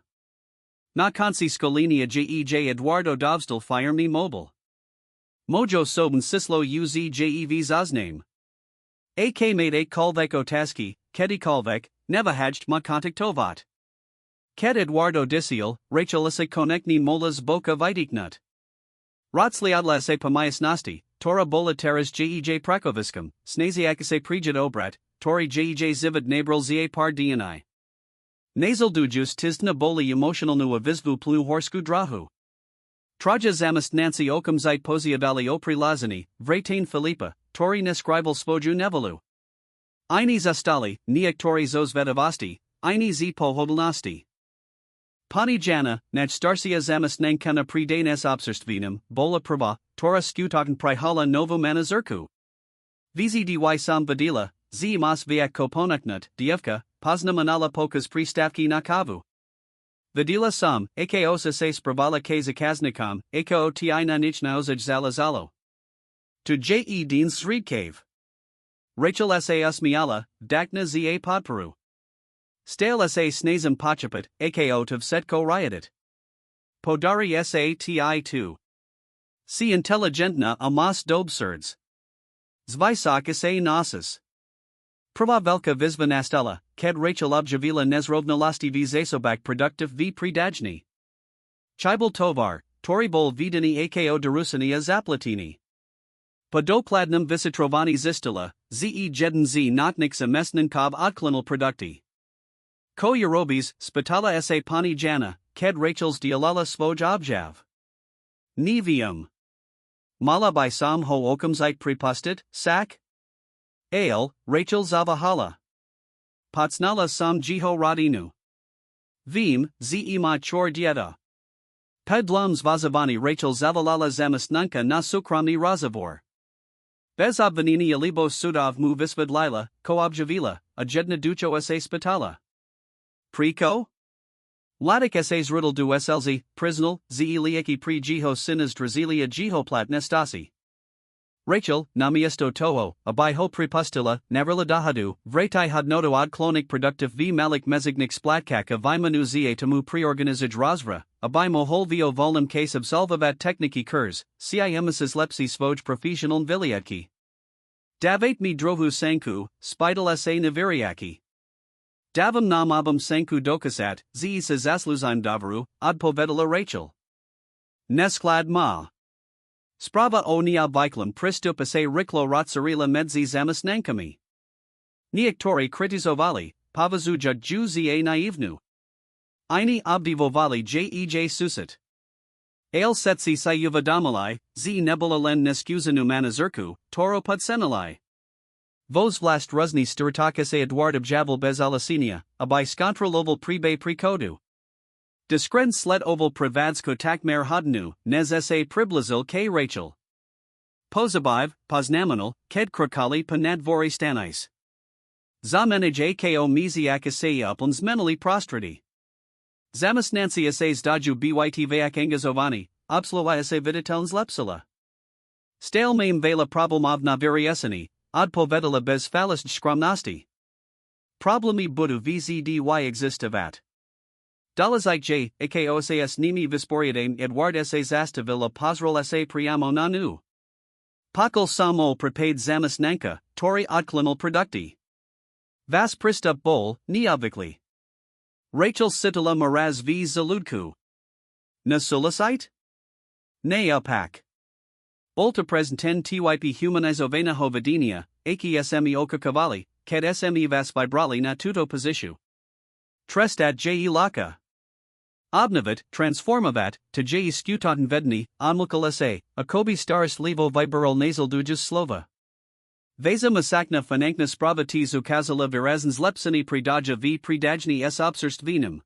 Na konci skolinia jej Eduardo Dovstal firmni mobile. Mojo soben sislo uzjev zazname. Ak made a kolvek otaski, kedi kolvek, neva hajt ma kontak tovat. Ked Eduardo disiel, Rachel ise konekni molas boka vitiknut. Rotsliadla se pamayas nasti, tora bola teras jej prakoviskam, snaziak se prijit obrat, tori jej zivid nabril za par dni. Nasal dujus tistna boli emotional nu avisvu plu horsku drahu. Traja zamist Nancy okam zite poziadali opri lazani, vratain Filipa, tori nescribal svoju nevelu. Ini zastali, niak tori zosvedavasti, ini z pohodlnosti. Pani Jana, nach starsia zamist nankana predanes obserstvinum, bola prava, tora skutaken prihala novo manazurku. Vzdy sam vadila, z mas viak koponaknut, dievka, pozna manala pokas pristavki nakavu. Vidila sam, ako se spravala k zakaznikam, ako ti na nichna ozaj zalazalo. To je din sridcave. Rachel sa usmiala, dakna za podperu. Stale sa snazim pachapit, ako tv setko riotit. Podari sa ti tu. Si intelligentna amas dobsurds. Zvisak sa nasis. Prava velka vizvanastala, ked Rachel objavila nezrovna lasti v zasobak productive v predajni. Chibal tovar, toribol vidini ako darusania zaplatini. Podopladnum visitrovani zistila, ze jeden z notnik semesnin kov odklinal producti. Ko Eurobis, spitala sa pani Jana, ked Rachel's dialala svoj objav. Nevium. Mala by sam ho okamzite prepustit, sak? Ale, Rachel Zavahala. Potsnala sam jiho radinu. Vim, zema chor dieta. Pedlums vazavani Rachel Zavalala zamastnanka na sukramni razavor. Bez obvanini alibos sudov mu visvad lila, ko objavila, a jedna ducho sa spitala. Priko? Ladik sas riddle du slz, prisnal, ze lieki pre jiho sinas drazilia jiho plat nestasi. Rachel, namiesto toho, abiho prepustila, navrila dahadu, vretai hadnoto od klonik productive v malik mezignik splatkak a vimanu za tamu preorganizaj razra, abimo holvio volnum case absolvavat techniki kurs, ciimesis lepsi svoj professional viliatki. Davat mi drovu sanku, spidal sa naviriaki. Davam nam abam sanku dokasat, ze se zasluzim davaru, od povedala Rachel. Nesklad ma. Sprava o nia viklam pristup se riklo rotsarila medzi zamas nankami. Niektori kritizovali, pavazuja ju za naivnu. Ini obdivovali jej susit. Ale setsi sayuva damalai, z nebula len neskuzanu manazurku, toro pudsenalai. Vos vlast ruzni sturtakase Eduard objavel bez alasinia, abai skontrol oval pribe prekodu. Diskren sled oval privadsko takmer hodnu, nez sa priblazil k Rachel. Pozabiv, poznaminal, ked krokali panadvori stanis. Zamenij ako miziak asai uplans mentally prostrati. Zamasnancy assays daju byt vayak angazovani, obslowa asa viditelns lepsila. Stale mame vela problemovna variesini, od povedala bez falist skromnosti. Problemi budu vzdy existivat. Dolazite j, ako sas nimi visporiadame Edward sa zastavila pozrol sa priamo nanu. Pakal samo prepaid zamasnanka, tori odklimal producti. Vas pristup bol, neobvikli. Rachel Sitala Maraz v Zaludku. Na sulicite? Ne upak. Bolta presenten typ humanizovena hovadinia, aki sme oka kavali, ket sme vas vibrali na tuto posishu. Trestat je laka. Obnavit, transformavat, to je skutaten vedni, onmukal sa, akobi staris levo vibrol nasal dujas slova. Veza masakna finankna spravati zukazala virazens lepsini predaja v predajni s obserst vinum.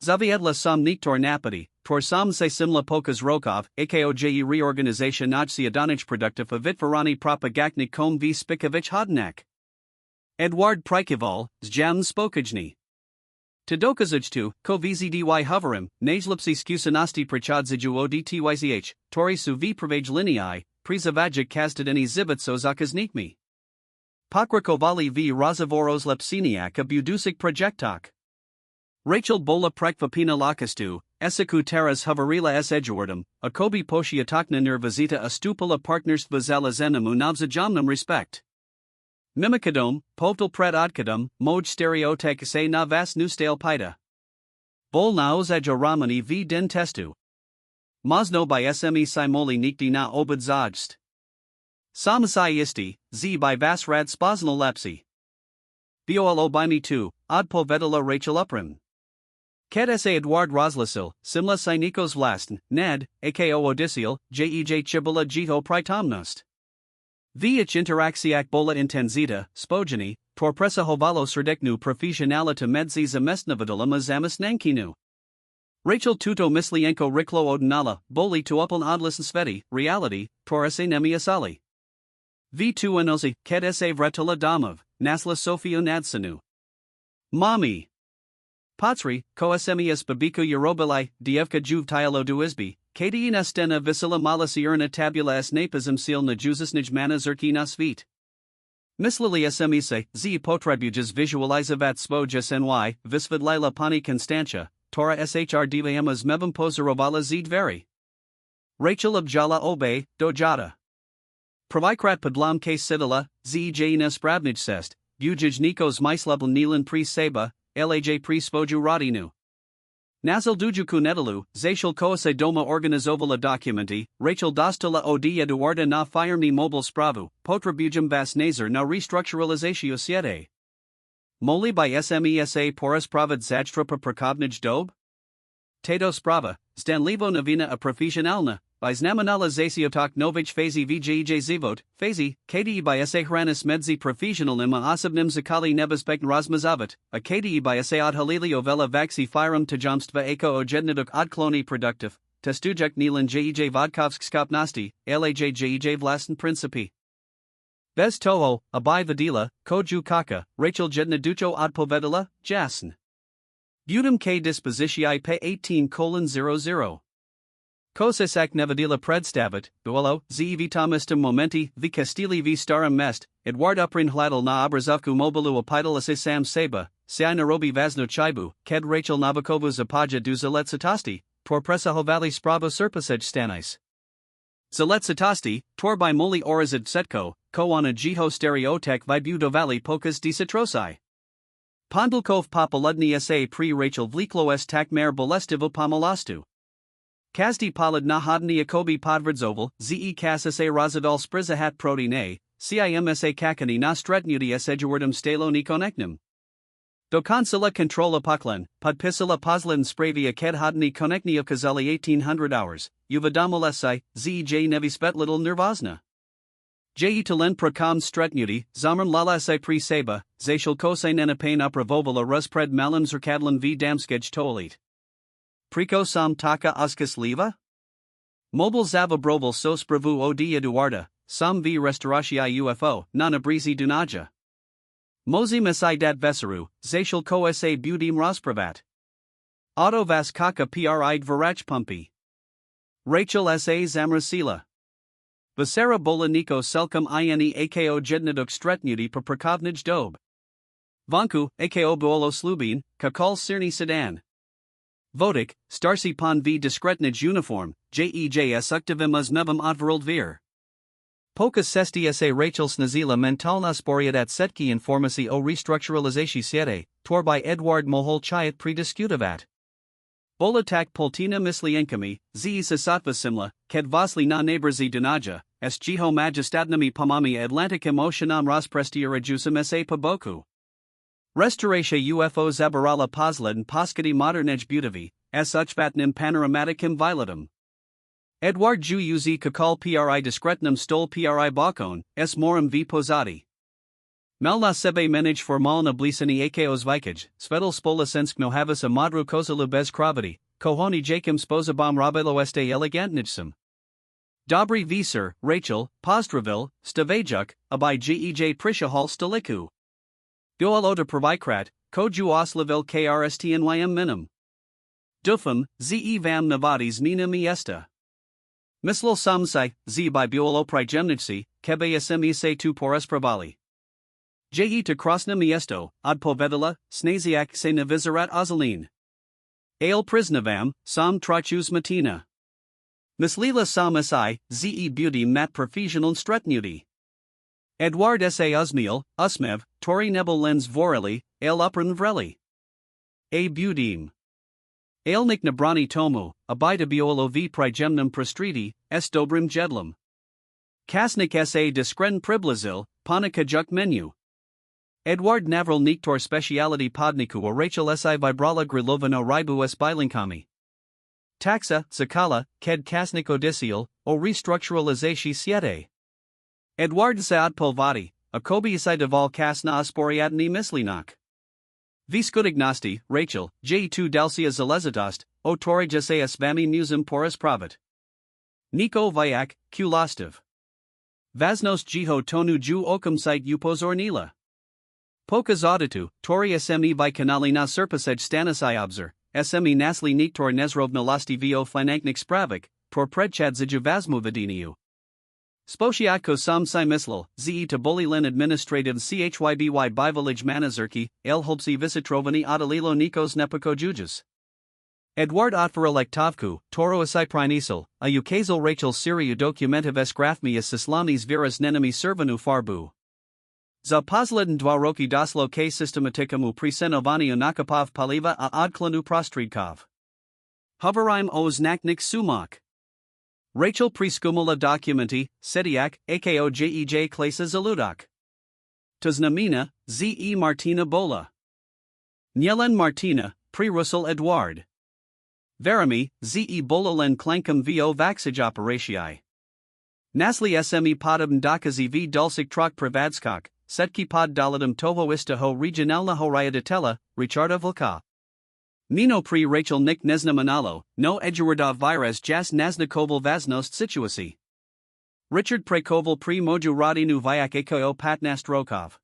Zaviedla som niktor napati, tor som se simla pokas rokov, akoj reorganization najsi adonich productive vitvarani propagaknik kom v spikovich hodnak. Edward Prikival, zjam spokajni. Tadokazujtu, ko vzdy hoverim, najlipsi skusanosti prachadziju odtyzh, tori su v pravage linii, prizavajik kastadeni zibitso zakaznikmi. Pokrakovali v razavoros lepsiniak abudusik projectok. Rachel bola prekvapina lakastu, esiku teras hoverila s edgewartum, akobi poshiatokna nervazita astupala partnerstva zalazenamu navzajamnum respect. Mimikadom, povtal pred odkadum, moj stereotek se na vas nustale pita. Bol naozaja ramani v den testu. Mosno by sme simoli nikti na obad zajst. Samasai isti, z by vas rad spasnal lepsi. Bolo by me too, od povedala Rachel uprim. Ket sa Edward Roslasil, simla sinikos vlasten, ned, ako odisiel, jej chibula jiho pritomnost. Vich interaxiac bola intenzita, spogeni, torpresa hovalo serdeknu profesionalita medzi zamestnavadala mazamas nankinu. Rachel tuto mislienko riklo odnala, boli tuopon odlisen sveti, reality, torase nemiasali. V2 enosi, ket sa vretula damov, nasla Sofia nadsanu. Mommy. Patsri, ko smes babiko Eurobilai, dievka juvtilo duizbi, kati inastena visila malasiurna tabula s napazim sil na juzisnij mana zerki na svit. Mislili smise, z potribujas visualizavat spojas ny, visvidlila pani Constantia, Tora shr dvamas mevim pozarovala zed veri. Rachel objala obe, dojata. Pravikrat podlam ke sidala, zej nespravnij sest, bujaj nikos myslubl nilan pri seba, laj pri spoju radinu. Nazal dujuku netalu, zashal koase doma organizovala documenti, Rachel dostala od Eduarda na firmni mobile spravu, potribujum vas nazar na restructuralizatio siete. Moli by smesa poras pravad zajstrapa prakovnij dob? Tato sprava, stanlivo novina a profesionalna, by znamanalizacijotok novich fazi vjej zivot, fazi, kdi by sa hranis medzi profesionalnim a osobnim zakali nebezpekn razmazavat, a kdi by sa odhalilio vela vaxi firum tajomstva ako ojednidok odkloni productive, testujek nilan jej vodkovsk skopnosti, laj jej vlasten principi. Bez toho, abai vidila, koju kaka, Rachel jedna ducho odpovedala, jasn. Budem k dispositii pe 18:00. Kosesak nevadila predstavit, duelo, z vitamistum momenti, vi castili vi starum mest, Edward uprin hladal na obrazovku mobilu apidal sam seba, si Nairobi vazno chibu, ked Rachel Navakovu zapaja du zaletsatosti, por presa hovali spravo serpasej stanis. Zaletsatosti, tor by moli orazid setko, ko on a jiho stereotek vibudovali pokas disatrosai. Pondulkov popoludni sa pri Rachel vliklo s takmer bolestivo pomolastu. Kazdi polid na hodni akobi podvrdzoval, ze kas sa razadal sprizahat protine, cimsa kakani na stretnudi s edgewartum stalo nikoneknum. Do konsila kontrola poklen, podpisala pozlan spravia kedhodni konekni okazali 1800 hours, uvadomolesai, zej nevispetlital nervozna. Jitalen prokam stretnuti, zamern lalasai pri seba, zashal kosai nenapain upravovala ruspred malum zrkadlan v damskej tolit. Priko sam taka oskas leva? Mobile zava broval sos bravu od eduarda, sam v restauratii UFO, nana brizi dunaja. Mozi mesai dat veseru, zashal ko sa budim raspravat. Auto vas kaka pride varach pumpi. Rachel sa zamrasila. Vasera bola niko selkum ini ako jednaduk stretnuti per prakovnij dob. Vanku, ako buolo slubin, kakal sirni sedan. Vodik, starsi pon v diskretnij uniform, jejs uktivim uzmevim odverald vir. Poka sesti sa Rachel snazila mentalna sporiadat setki informasi o restructuralizacji siete, torby Edward Mohol chayat prediscutavat. Bolatak poltina mislienkami, z sasatva simla, ked vasli na neighborzi dunaja, s jiho majestadnami pomami Atlanticum oceanam rosprestia rejusum sa paboku. Restauratia UFO zabarala pozled poskati modernej butavi, s uchvatnim panoramaticum violatum. Edward ju uz kakal pri discretnum stol pri bakon, s morum v posati. Melna sebe menij formalna blisani akos vikaj, svedal spolasensk nohavas a modru kozalu bez kravati, kohoni jakim sposabam rabelo este elegantnijsum. Dobry visir, Rachel, Pozdravil, Stavejuk, abai gej prishahal stoliku. Goal oda provikrat, koju oslavil krstnym minum. Dufum, ze vam navadis nina miesta. Mislil samsai, z by buolo prijemnijsi, kebe se tu poras pravali. Je to krasna miesto, od povedala, snaziak se navizarat ozalin. Ale priznavam, sam trachus matina. Mislila sam si, ze beauty mat professional stretnuti. Edward sa uzmiel, usmev, tori nebel lens voreli, ale upran vreli. A beautim. Ailnik nabrani tomu, abida biolo v prigemnum prostriti, s dobrim jedlum. Kasnik sa diskren priblazil, panika juk menu. Edward Navril Niktor Speciality Podniku or Rachel si Vibrala Grilovano Ribu s Bilinkami. Taxa, Sakala, Ked Kasnik Odisiel, o Restructuralizacji Siete. Edward Saad Polvati, a Kobi si Deval Kasna Asporiadni Mislinak. Viskudignosti, Rachel, J2 Dalcia Zalezadost, o Tori Jasas Vami Musum Poras Pravat. Niko Vayak, Kulostov. Vaznos Jiho Tonu Ju Okum site Upozornila. Poka Zodatu, Tori SME by Kanali na Serpasej Stanisai Obser, SME Nasli Niktor Nezrovna Lasti Vo Flanaknik Spravik, Tor Predchad Zijavazmu Vidiniu. Spošiatko sam si mislil, ze to bolilin administrative chyby bivolage manazerki, el hobsi visitrovani adalilo nikos nepokojujas. Edward Otfera Lektovku, Toro Asai Prinisal, a ukazal Rachel Siriu documentiv esgrafmias sislamis viras nenemi servanu farbu. Za pozleden dwaroki doslo k systematikamu prisenovani unakapov paliva a odklanu prostridkov. Hoverime o znaknik sumak. Rachel priskumula documenti, sediak, ako jej klasa zaludak. Tuznamina, ze Martina Bola. Nielen Martina, pre-Russell Edward. Verami, ze Bolalen klankum vo vaxage operatii. Nasli sme podum dakazi v dulcik trok privadskok, setki pod daladum toho istaho regionalna horayaditela, Richarda Vlka. Mino pri Rachel Nick Nezna Manalo, no Eduardov virus jas Naznakoval Vaznost situasi. Richard Prekoval pri Moju Rodinu Vyak Ako Patnast Rokov.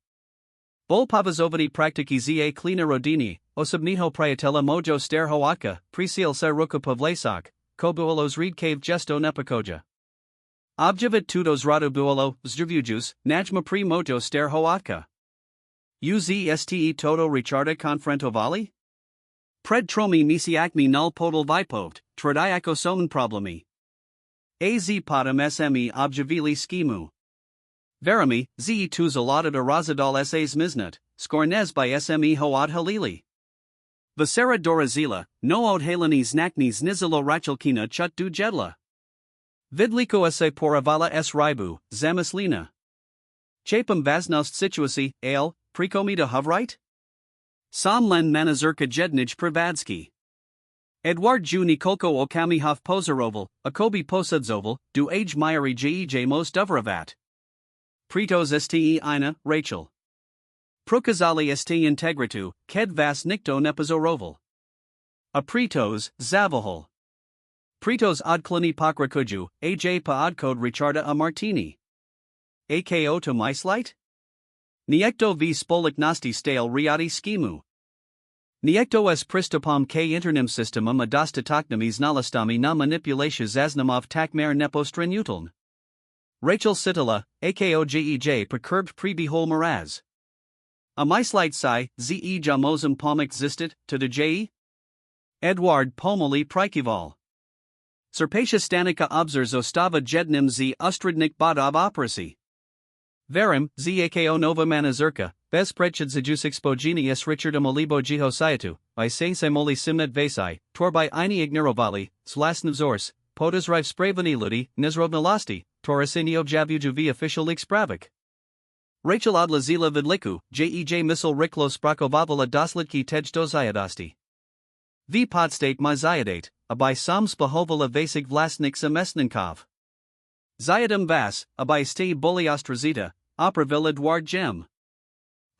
Bol Pavazovati Praktiki za Klina Rodini, Osobniho Priatela Mojo Sterhoatka, Prisil se Ruka Pavlesok, Kobuolos Reed Cave Gesto Nepakoja. Objevit Tudos Radobuolo, Zdrvujus, Najma pri Mojo Sterhoatka. Uzste Toto Richarda Konfrentovali? Pred tromi misiakmi null podal vipovt, trodiako somen problemi. Az podem sme objevili skimu. Verami, ze tu zalotida razadal sas miznat, skornez by sme hoad halili. Vasera dorazila, no od halani znakni znizilo rachelkina chut du jedla. Vidliko se poravala s ribu, zamislina. Chapum vaznost situasi, ale, prekomita hovrite? Sam len manazurka jednij privadsky. Edward ju Nikolko okamihof pozaroval, akobi posadzoval, du age myri jej most dovravat. Pritos ste ina, Rachel. Prokazali st integritu, ked vas nikto nepozoroval. A pritos, zavahol. Pritos odkloni pokrakuju, aj pa odkod Richarda a Martini. Ako to myslight? Niekto v spolik nasti stale riadi skimu. Niekto s pristopom k internim systemom a dostatoknami znalostami na manipulatia zaznamov takmer nepostrenuteln. Rachel Sitala, ako jej percurbed prebehol miraz. A myslight si, ze jamozum pomik zistit, to the je? Edward pomoli prikival. Serpatia stanica obzer zostava jednim z ustrednik bodov operasi. Verim, zako nova manazurka, bez predchid zajus expogeni s Richardom olibo jiho saiatu, I se moli simnet vasai, torbi ini ignorovali, slasnavzors, podazrive spravani ludi, nizrovnalasti, torasinio javuju v official expravik. Rachel odla zila vidliku, jej missil riklo sprakovavala doslitki tejdozayadasti. V podstate mazayadate, abai sam spahovala vasig vlastnik samesninkov. Zayadam vas, abai ste boliostrazita, opravil Edward Gem.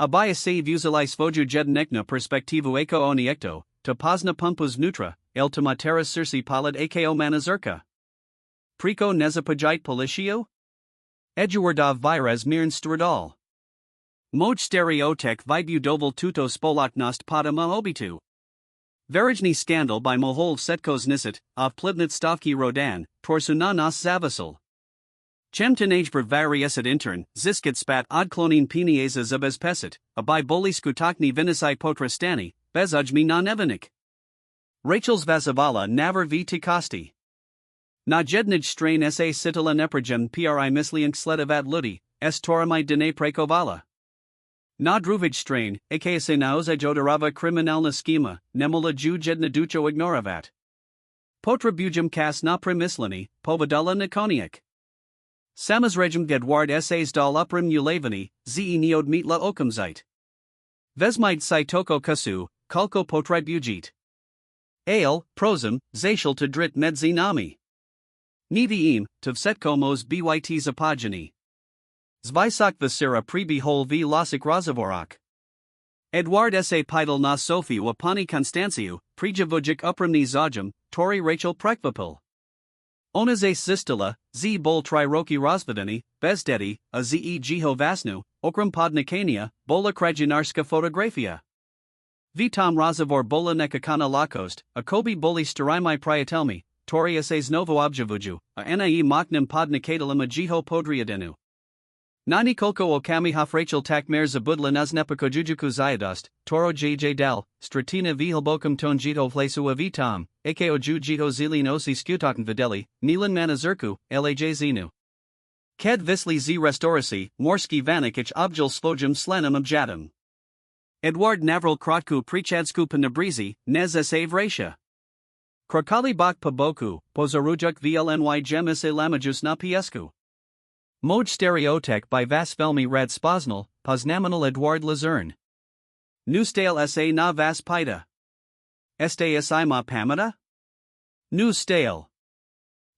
Abai se vuzali svoju jednekna perspektivu ako oniekto, to pozna pumpus nutra, el tomateras circi palad ako manazurka. Priko nezapajite politio? Eduardov vires mirn stradal. Moj stereotek vibudoval tuto spoloknost podama obitu. Verijny scandal by Mohol Setkos Nisit, of Plivnit Stavki Rodan, Torsuna nas Zavasal. Chemtenajbr variesit intern, zisket spat odklonin peniaze zabez pesit, a by boli skutakni vinisai potrastani, bezujmi non evanik. Rachel's Vasavala naver v tikosti. Na jednij strain sa sitala neprogem pri misliank sledavat ludi, s toramai dene prekovala. Na druvij strain, akase naoza jodarava kriminalna schema, nemola ju jedna ducho ignoravat. Potra bujum kas na primislani, povadala nikoniak. Samazregem gedward essays dal uprim ulavani, ze neod mitla okumzite. Vesmide sitoko kasu, kalko potribujit. Ale, prosum, zatial to drit medzinami. Niviim, tvsetkomos byt zapojani. Zvisak vasira prebehol v lasik razavorak. Edward sa pidal na Sophie wapani Constanciu, prejavujik uprimni zajum, tori Rachel prekvapil. Onaze sistala, z bol triroki razvedani, bezdedi, a ze jiho vasnu, okram podnikania, bola krajinarska fotografia. Vitam razavor bola nekakana lakost, a kobi boli starimai priatelmi, tori essays novo objavuju, a nai moknim podnikatalam a jiho podriadenu. Nani kolko okamihof Rachel takmer zabudla naznepikojujuku zayadust, toro jj dal, stratina vihilbokum tonjito flesu avitam, ako jujito zilin osi skutaken videli, nilan manazurku, laj zinu. Ked visli z restorasi, morski vanikich objel svojum slanum objatum. Edward Navril krotku prichadsku panabrizi, nez sa vratia. Krokali bak paboku, pozarujuk vlny gemis lamajus na piesku. Moj stereotek by vas velmi rad spoznal, poznamenal Edward Lazerne. Nu stale sa na vas pita. Este si ma pamata? Nu stale.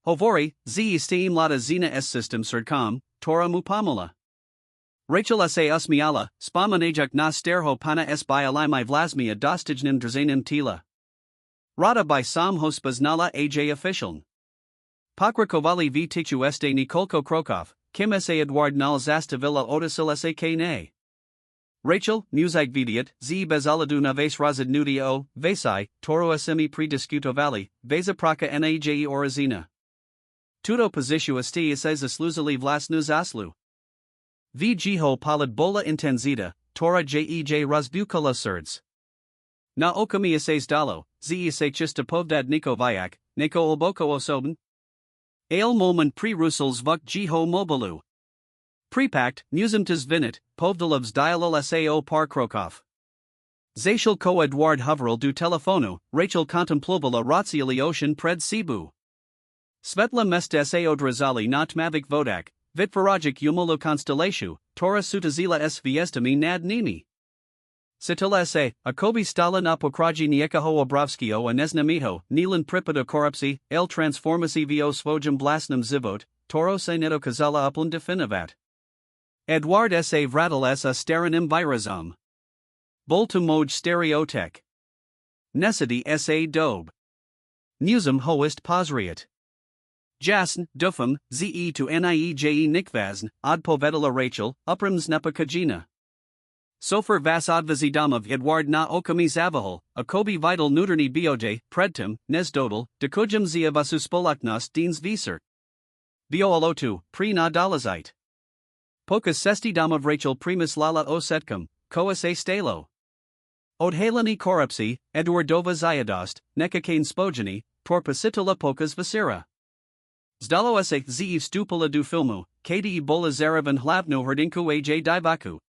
Hovori, z steam lata zina s system srdcom, tora mupamala. Rachel sa usmiala, spomanajak na sterho pana s by alimai vlasmia dostijnim drzanim tila. Rada by sam hospaznala aj official. Pokrakovali v tichu este Nikolko Krokov. Kim sa Edward nal zastavila otisil sa kne. Rachel, musik vidiat, z bezaladu na vase razad nudio, vasai, toro asimi prediscutovali, vasa praka naj orazina. Tuto positiu esti sa zasluzali vlasnu zaslu. V jiho palad bola intenzita, tora jej razbukala surds. Na okami asas dalo, z sa chista povdad niko vayak, neko oboko osoben. Ale moment pre-Russel's vuk jiho mobilu. Prepakt, musumtas vinit, povdalovs dialol sao par Krokov. Zatial ko Edward Hoveril du telefonu, Rachel contemplovala ratsiali ocean pred Cebu. Svetla mest sao drazali not mavik vodak, vitvarajik umolo constellatio, tora sutazila s viestami nad nimi. Sitila se, akobi stala na pokraji niekaho obravskio a neznamiho, nilan pripada korupsi, el transformasi vio svojum blasnum zivot, toro se neto kazala uplun definivat. Edward sa vratil s a staranim virazum. Boltu moj stereotek. Nesidi sa dobe. Musum hoist posriat. Jasn, dufum, ze to nieje nikvazn, od povedala Rachel, uprims nepa kajina. Sofer vas odvizidamav Edward na okami zavahol, akobi vital neuterni bioj, predtum, nesdodal, dekojum zia vasuspolaknas deans visert. Violotu, pre na dalazite. Pocus sestidamav Rachel primus lala osetkum, coas a stalo. Odhalani korupsi, Eduardova ziadost, nekakane spogeni, torpacitula pocas visera. Zdalo esek ze stupula du filmu, kadi ebola zaravan hlavno hrdinku aj divaku.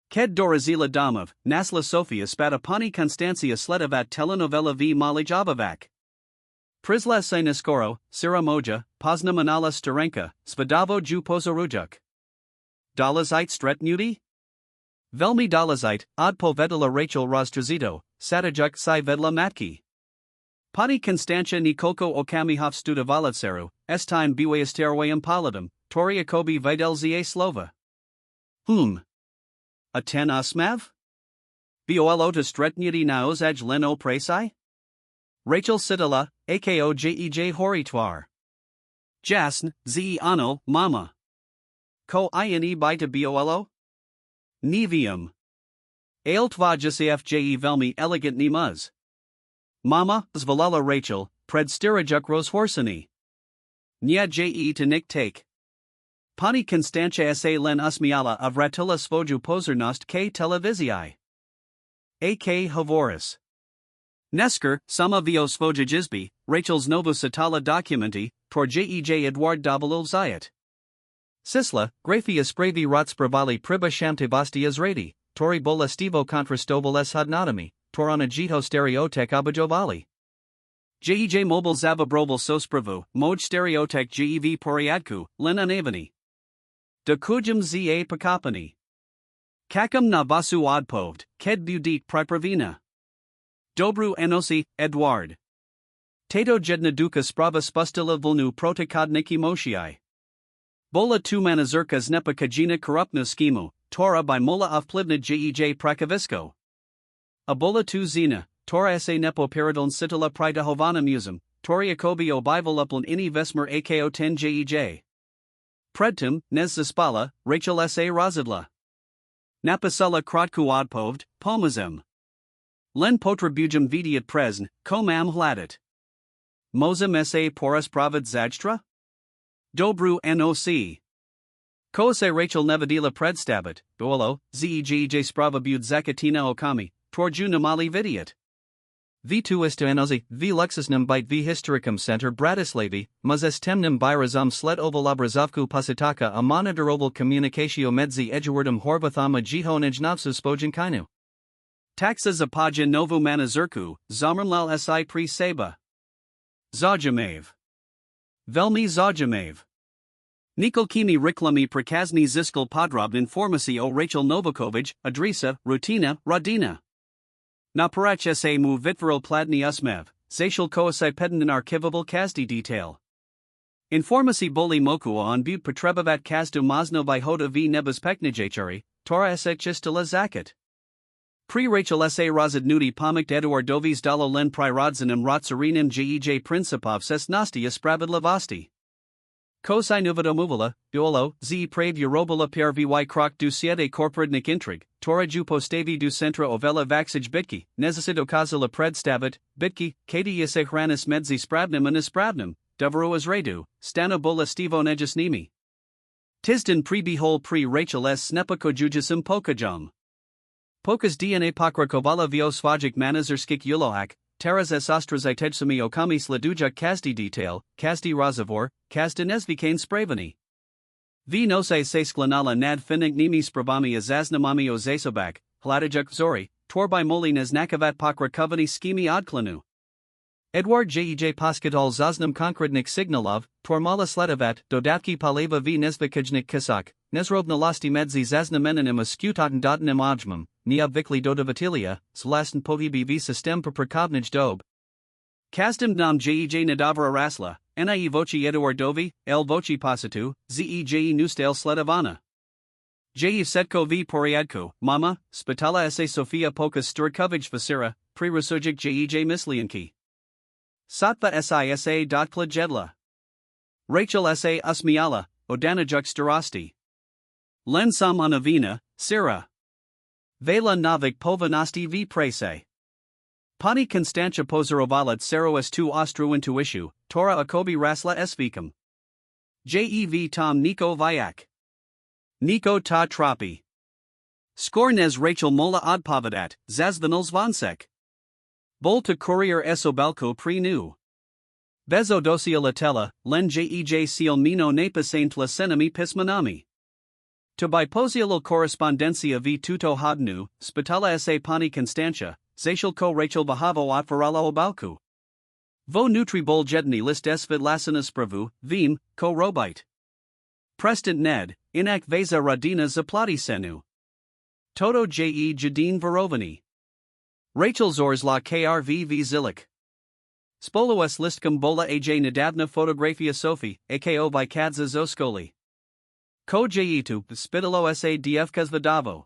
Ked dorazila damov, nasla Sofia spada pani Constancia sledavat telenovela v malij obavak. Prisla se naskoro, sira moja, pozna manala starenka, spadavo ju pozorujuk. Dalazite stretnudi? Velmi dalazite, od povedala Rachel Roztrazito, sadajuk si vedla matki. Pani Constancia Nikolko Okamihov studavalevseru, estime biwayasterwayam paladum, tori akobi videlzie slova. A ten osmav? Biolo to stretnyadi naos aj leno presai? Rachel Sidala, ako jej horitoir. Jasn, ze ano, mama. Ko ine bita biolo? Nevium. Ale tva jcfje velmi elegant ni muz. Mama, zvalala Rachel, pred stirajuk ros horsani. Nya je to nick take. Pani Constantia sa len usmiala of ratila svoju pozornost k televizii. A.K. Havoris. Nesker, sama vio svoja jizbi, Rachel's novo satala documenti, por jej Edward Davalul Zayat. Sisla, grafia spravi rotspravali priba shamtivastias radi, tori bolestivo contrastoval s hodnotomy, torana jito stereotek abajovali. Jej mobile zavabroval sospravu, moj stereotek jev poriadku, len unavani. De kujum za pakapani. Kakam na vasu odpovd, ked budit pripravina. Dobru enosi, Edward. Tato jedna duka sprava spustila vulnu protokodniki moshii. Bola tu manazurka znepa kajina korupna skimu, tora by mola ovplivna jej prakavisko. Abola tu zina, tora sa nepo peridon sitila pridahovana musum, tori akobi obivaluplan ini vesmer ako 10 jej. Predtum, nez zaspala, Rachel sa razidla. Napasala krotku odpovd, pomazem. Len potrabujum vidiat presn, komam hladit. Mozem sa porus pravid zadstra? Dobru noc. Ko se Rachel nevadila predstavit, duolo, jej sprava bud zakatina okami, torju namali vidiat. V2 enozi, v luxusnum bite v historicum center Bratislavi, muzes temnum birazum sled oval obrazovku pasitaka a monitoroval communicatio medzi eduardum horvathama jihonij novsu spojinkinu. Taxa zapaja novu manazurku, zamrnlal si pri seba. Zajamev. Velmi zajamev. Nikolkimi riklami prikazni ziskal podrob informasi o Rachel Novakovic, adresa, rutina, radina. Na parach sa mu vitveril pladni usmev, zacial koasai pedan archivable kazdi detail. Informasi boli moku on but potrebavat kazdu mazno hoda v nebezpeknijachari, tora sa chistila zakat. Pri Rachel sa razadnudi pomikt Eduardovis dalo len prirodzanim rotsarinim jej principov ses nastia spravedlivasti. Kosai nuvadomuvala, duolo, z prave urobala per vy krok du siete korporadnik intrig, tora ju postavi du centra ovela vaxij bitki, nezasid okazala predstavit, bitki, kati hranis medzi spravnim and ispravnim, deveruas redu, stana bola stivo nejasnimi. Tisden pri behol pri Rachel s snepa kojujisim pokajum. Pokas DNA pokrakovala vio svajik manazerskik yulohak, teras s ostrazitejsumi okami sleduja kazdi detail, kazdi razavor, kazdi nezvikane spravani. V nosai se sklanala nad finignimi spravami azaznamami ozasobak, hladajuk zori, torbi moli neznakavat pokrakovani skimi odklanu. Edward Jej Paskatal Zaznam Konkrednik Signalov, Tormala Sledavat, Dodavki Paleva v Nezvikajnik Kisak, Nezrovna Lasti Medzi Zaznamenanim Askutaten Dotanim Ojmum, Niabvikli Dodavatilia, Slastan Pohibi v System per Prekovnij Dob. Kazdim nam Jej Nadavra Rasla, Nie Voci Eduardovi, El Voci Pasatu, Zej Nustal Sledavana. Jej Setko v Poriadku, Mama, Spitala sa Sofia Pokas Sturkovij Vasira, Prerusujik Jej Mislianki. Satva Sisa. Jedla. Rachel sa Usmiala, Odanajuk Starasti. Len Sam Anavina, Sira. Vela Navik Povanasti v Prese. Pani Konstantia Pozarovalat Saroas tu Ostru Intuishu, Tora Akobi Rasla Svikam. Jev Tom Niko Vayak. Niko ta Trapi. Skornez Rachel Mola Odpavadat, Zazvanils Vonsek. Volta Courier Esobalko Pre Nu. Bezo Dosia Latella, Len Jej Seal Mino Napasain Tlasenami Pismanami. To biposial correspondencia v tuto hodnu, Spitala sa Pani Constantia, Zashil ko Rachel Bahavo Otvarala Obalku. Vo Nutri Bol Jedni List Svid Lasanas Pravu, Vim, ko Robite. Preston Ned, Inak Veza Radina Zaplati Senu. Toto Jadine Verovani. Rachel Zorzla Krv v Zilik. Spolues Listkum Bola Aj Nadavna Fotografia Sophie, Ako Vikadza Zoskoli. Ko Jitu, Spidalo sa Dfkas Vidavo.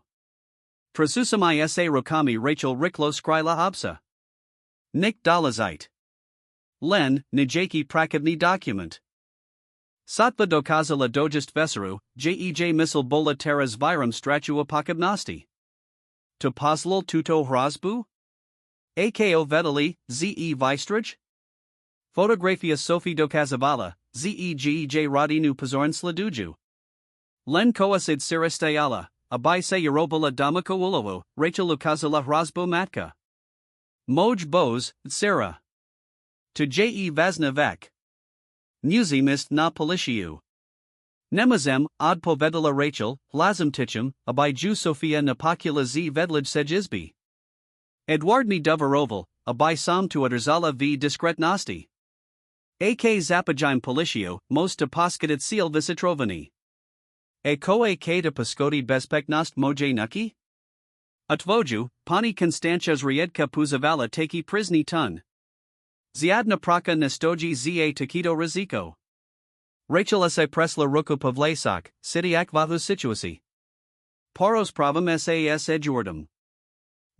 Prasusamai sa Rokami Rachel Riklo Skryla Absa. Nick Dalazite. Len, Nijaki Prakavni Document. Satva Dokazala Dojist Veseru, Jej Missile Bola Teras Viram Stratua Pakavnosti. To Poslal Tuto Hrasbu? Ako Vedali, Ze Vystrij? Fotografia Sophie Dokazavala, Jej Radinu Pazoran Sladuju. Len Koasid Siristayala, Abai se Yorobala Damako Ulovo, Rachel Lukazala Hrasbo Matka. Moj Boz, Tsira. To Je Vazna Vek. Muzi Mist na Polishiu. Nemazem, Od Povedala Rachel, Lazam Tichum, Abai Ju Sofia Napakula Z Vedlij Sejizbi. Edward mi Doveroval, Abai Sam tu Aderzala v Diskretnosti. Ak Zapajim Polishio, most to Poskatit Seal Visitrovani. Ko ak to Paskoti Bespeknost Moje Nuki? Atvoju, Pani Konstantias Riedka Puzavala Taki Prizni Tun. Ziadna Praka Nestoji Za Taquito Riziko. Rachel sa Presla Ruku Pavlesak, City Akvahu Situasi. Poros Pravam Sas Eduardum.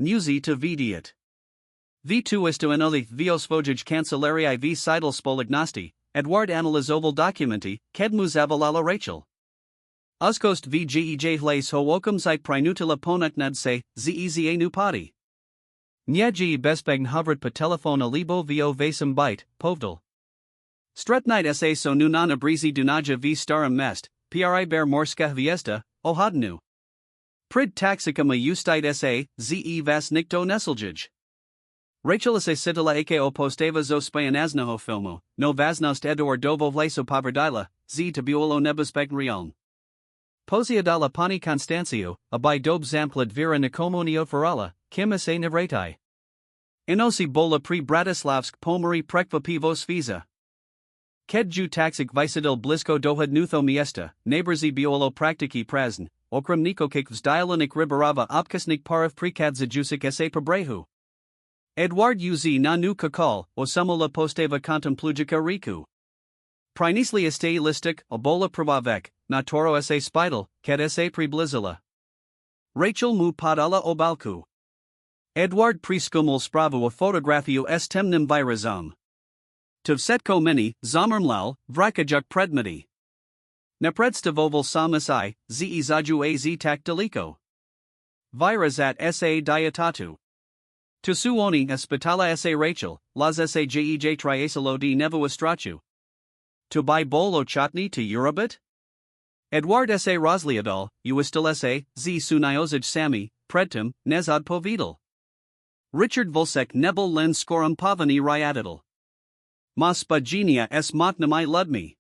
Muzi to Vidiat. V2 isto enolith Vios Vojaj Cancellarii v Sidal Spolignosti, Edward Analizoval Documenti, Kedmuzavalala Rachel. Uskost v Jej Hlace Hookam Site Prinutila Ponaknad se, Zeza Nupati. Nyaji Bespegn Hovret pa Telephone Alibo Vo Vasum Bite, Povdal. Stretnite sa so nunana Brizi Dunaja v Starum Mest, Pri Bear Morska Viesta, Ohadnu. Prid Taxicama Justite sa, Ze Vas Nikto Nesseljij. Rachel sa Sitala Ako Posteva zo Spayanasnaho Filmo, no Vaznost Eduardovo Vlaso Pavardila, Z Tabuolo Nebespegn Realm. Posiadala Pani Constancio, Abai Dob Zamplad Vera Nikomonio Farala, Kim sa Navratai. Inosi Bola Pri Bratislavsk Pomeri Prekva Pivos Visa. Kedju Taxik Visadil Blisko Dohad Nutho Miesta, Neighborzi Biolo Praktiki Prazn, Okram Nikokik Vzdialanik Ribarava Opkasnik Parav Prikadzajusik sa Pabrehu. Edward Uz na nu kakal, Osamola Posteva Contemplujica Riku. Prinisli Este Listik, Obola Pravavek, Natoro sa Spidal, Ked sa Priblizila. Rachel mu Padala Obalku. Edward Priskumul Spravu a Fotografio S Temnim Virazum. Tuvsetko Mini, Zamrmlal, Vrakajuk Predmeti. Nepredstavoval Samasai, Ze Zaju Az Tak Deliko. Virazat Sa Diatatu. Tusuoni Espitala Sa Rachel, Las Sa Jej Triasalo di Nevo Estrachu. To buy bolo chutney to Eurobit? Edward Sa Rosliadal, Uistil Sa, Z Sunyozaj Sami, Predtum, Nezad Povidal. Richard Volsek Nebel Len Skorum Pavani Ryadidal. Mas Spagenia S Motnamai Ludmi.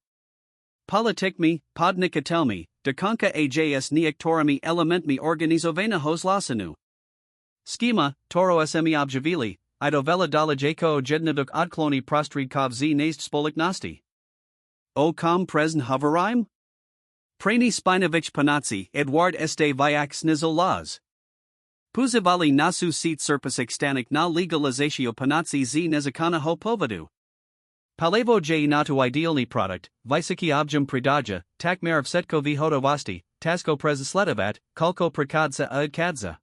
Politikmi, Podnikatelmi, Dekonka Ajs Niaktorami Elementmi Organizovena Hos Lasanu. Schema, Toro Smi Objavili, idovela dalaj eko jednaduk odkloni prostredkov z naist spoliknosti. O kom presn hoverime? Prani Spinovich Panatsi Edward Este Vyak Snizel laws. Puzivali nasu seat surpasik stanik na legalizatio Panatsi z nezakana ho povodu. Palevo j natu idealni product, Visaki objum predaja, takmer of setko vihodovasti, tasko prezisledavat, kalko prekadza kadza.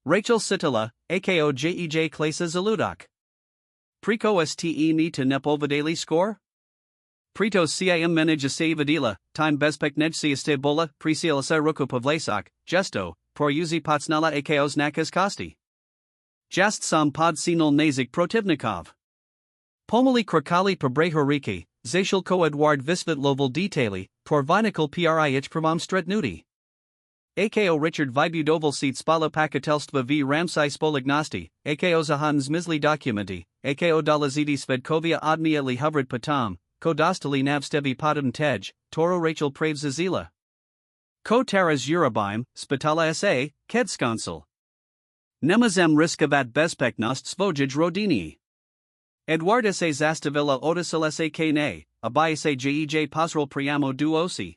Rachel Sitala, ako jej klasa zaludak. Priko ste ni to nepovedali score? Pritos cim menage vadila, time bezpek nejsi bola, prisielasa ruku povlesak, gesto, poruzi potsnala akos nakas kosti. Just sam pod sinal nazik protivnikov. Pomali krakali prebrehoriki, zashilko Edward visvit loval detali, porvinikal prih pravam stretnuti. Ako Richard Vibudoval seat spala pakatelstva v Ramsai spolignosti, ako zahan zmizli documenti, ako dolazidi svedkovia odmia li hovrid patam, ko dostali navstevi podem tej, toro Rachel praves zazila. Ko taras urabime, spitala sa, kedskansel. Nemazem riskavat bezpeknost svojij rodini. Edward sa zastavila otisal sa kane, abai sa jej pasral priamo duosi.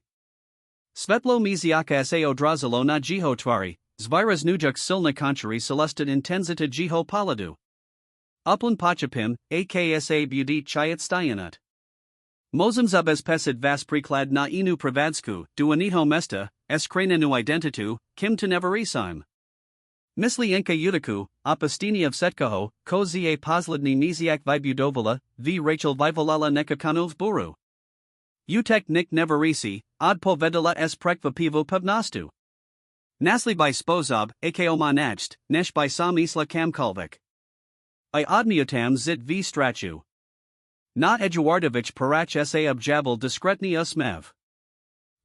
Svetlo miziaka sa odrazilo na jiho tvari, zviras nujuk silna konchari celestin intenzita jiho paladu. Uplan pachapim, aksa budi chayat stayanut. Mozem zabez pesid vas priklad na inu pravadsku, duaniho mesta, eskrena identitu, kim to neverisim. Misli enka udaku, apostini of setkaho, ko za posledni miziak vibudovala, v Rachel vivolala nekakanov buru. Utek nik neverisi, od povedala es prekva pivo pevnastu. Nasli by spozob, ako manajst, nesh by sam isla kamkalvik. I odmiotam zit v strachu. Na Eduardovich parach sa objavel diskretni usmev.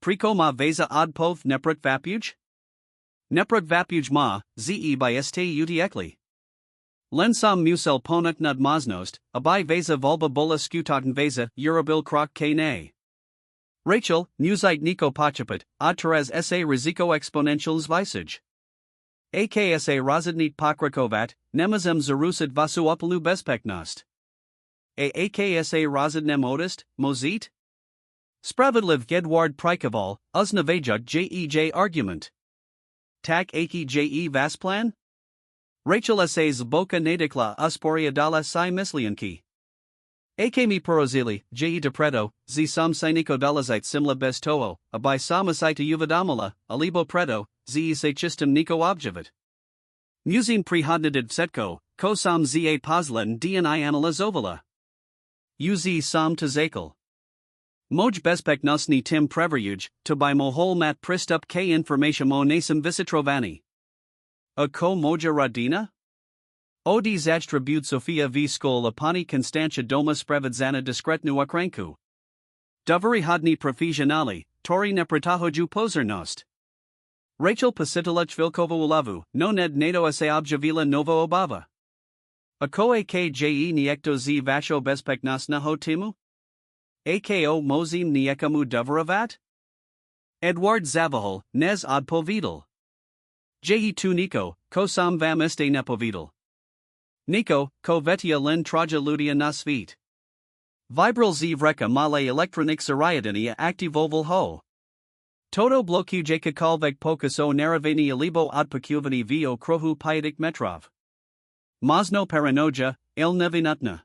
Priko ma veza odpov neprut vapuj? Neprut vapuj ma, ze by ste utiekli. Len sam musel ponak nud maznost, abai veza volba bola skutaten veza, urabil krok kane. Rachel, newsite Nico Pachaput, Odteres sa riziko exponentials visage. Aksa rozidnit pokrakovat, nemazem zarusid vasu upalu bezpeknost. Aksa rozidnem odist, mozit? Spravedliv Gedward Prikaval, uznavajud jej argument. Tak aki je vasplan? Rachel sa zboka nadikla usporia dala si mislianki. Akemi porozili, je depredo, z sam siniko dalazite simla bestoo, abai samasita uvadamala, alibo predo, z se chistem niko objavit. Musim prihodnadid setko, ko sam za poslen dni analizovala. Uz sam tazakal. Moj bezpeknostni tim preveruj, to by mohol mat pristup k information o nasem visitrovani. A ko moja radina? Odi zajtribud Sofia v skol apani Constantia doma sprevidzana diskretnu akranku. Doveri hodni profesionali, tori nepratahoju pozornost. Rachel pasitala chvilkova ulavu, no ned nato sa objavila novo obava. Ako akje niekto z vasho bezpeknost na ho timu? Ako mozim niekamu doveravat? Edward Zavahol, nez odpovidal. Je tu Nico, ko sam vam este nepovidal. Nico, ko vetia len traja ludia na svit. Vibral z vreka male elektronik sariadinia aktivoval ho. Toto bloku jaka kalvek pokus o naravani alibo odpakuvani vo krohu pyadik metrov. Mazno paranoja, il nevinutna.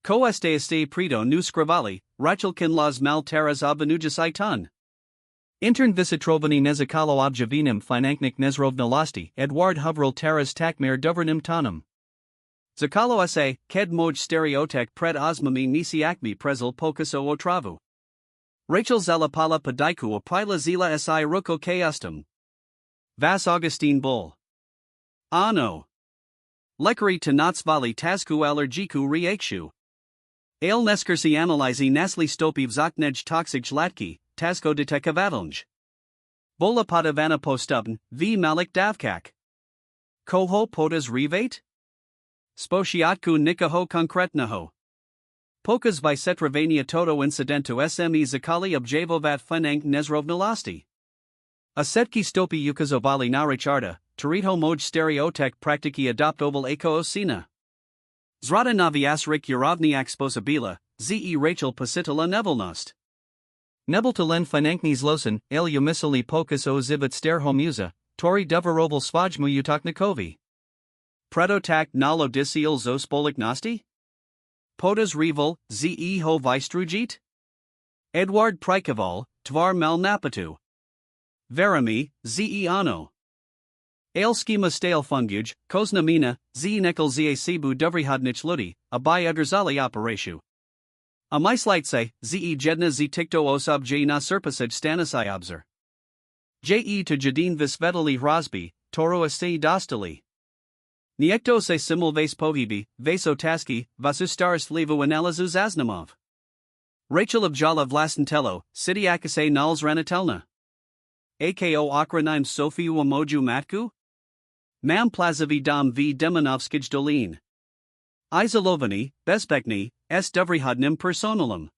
Ko este preto nu scrivali, rachelkin las mal teras abanujasai tun. Intern visitrovani nezakalo objavinim finanknik nezrovnalasti, Edward Hovral teras takmer dovernim tonum. Zakalo sa, ked moj stereotek pred osmami nisiakmi prezel pokus o otravu. Rachel zalapala padiku opila zila si ruko kaustum. Vas Augustine Bull. Ano. Lekari to natsvali tasku allergiku reakshu. Ale neskersi analyzi nasli stopi vzoknej toxic latki, tasko detekavatlnj. Bola podavana postubn, v malik davkak. Koho podas revate? Spošiatku nikaho konkretnaho. Pokas visetravania toto incidentu sme zakali objavovat finank nezrovnalasti. Asetki stopi ukazovali naricharda, tarito moj stereotek praktiki adoptoval ako osina. Zrada naviasrik Yarovniak Sposabila, ze Rachel Pasitala Nevelnost. Nebeltalen Finanknis Losen, El Umisali Pokus o Zivit Sterhomuza, Tori Devaroval Svajmu Utoknikovi. Predotak Nalo Disiel Zospoliknosti? Podas Rival, ze ho Vistrujit? Edward Prikoval, Tvar Mal Napatu. Verami, ze ano. Ale schema stale funguj, kozna mina, ze nekel ze sibu dovrihadnich ludi, abai udrzali operatu. A myslightse, ze jedna ze tikto osab j na surpasaj stanisai obser. Je to jadin visvetali rosby, toro se dostali. Niekto se simul vase povibi, vaso taski, vasustaris levu analizu zaznamov. Rachel Abjala Vlastentello, City Akase Nals Ranatelna. Ako Okranime Sofiu Amoju Matku? Mam Plazavi Dom v Demonovskij Dolin. Izolovani, Bezpekni, S. Dovrihadnim Personalum.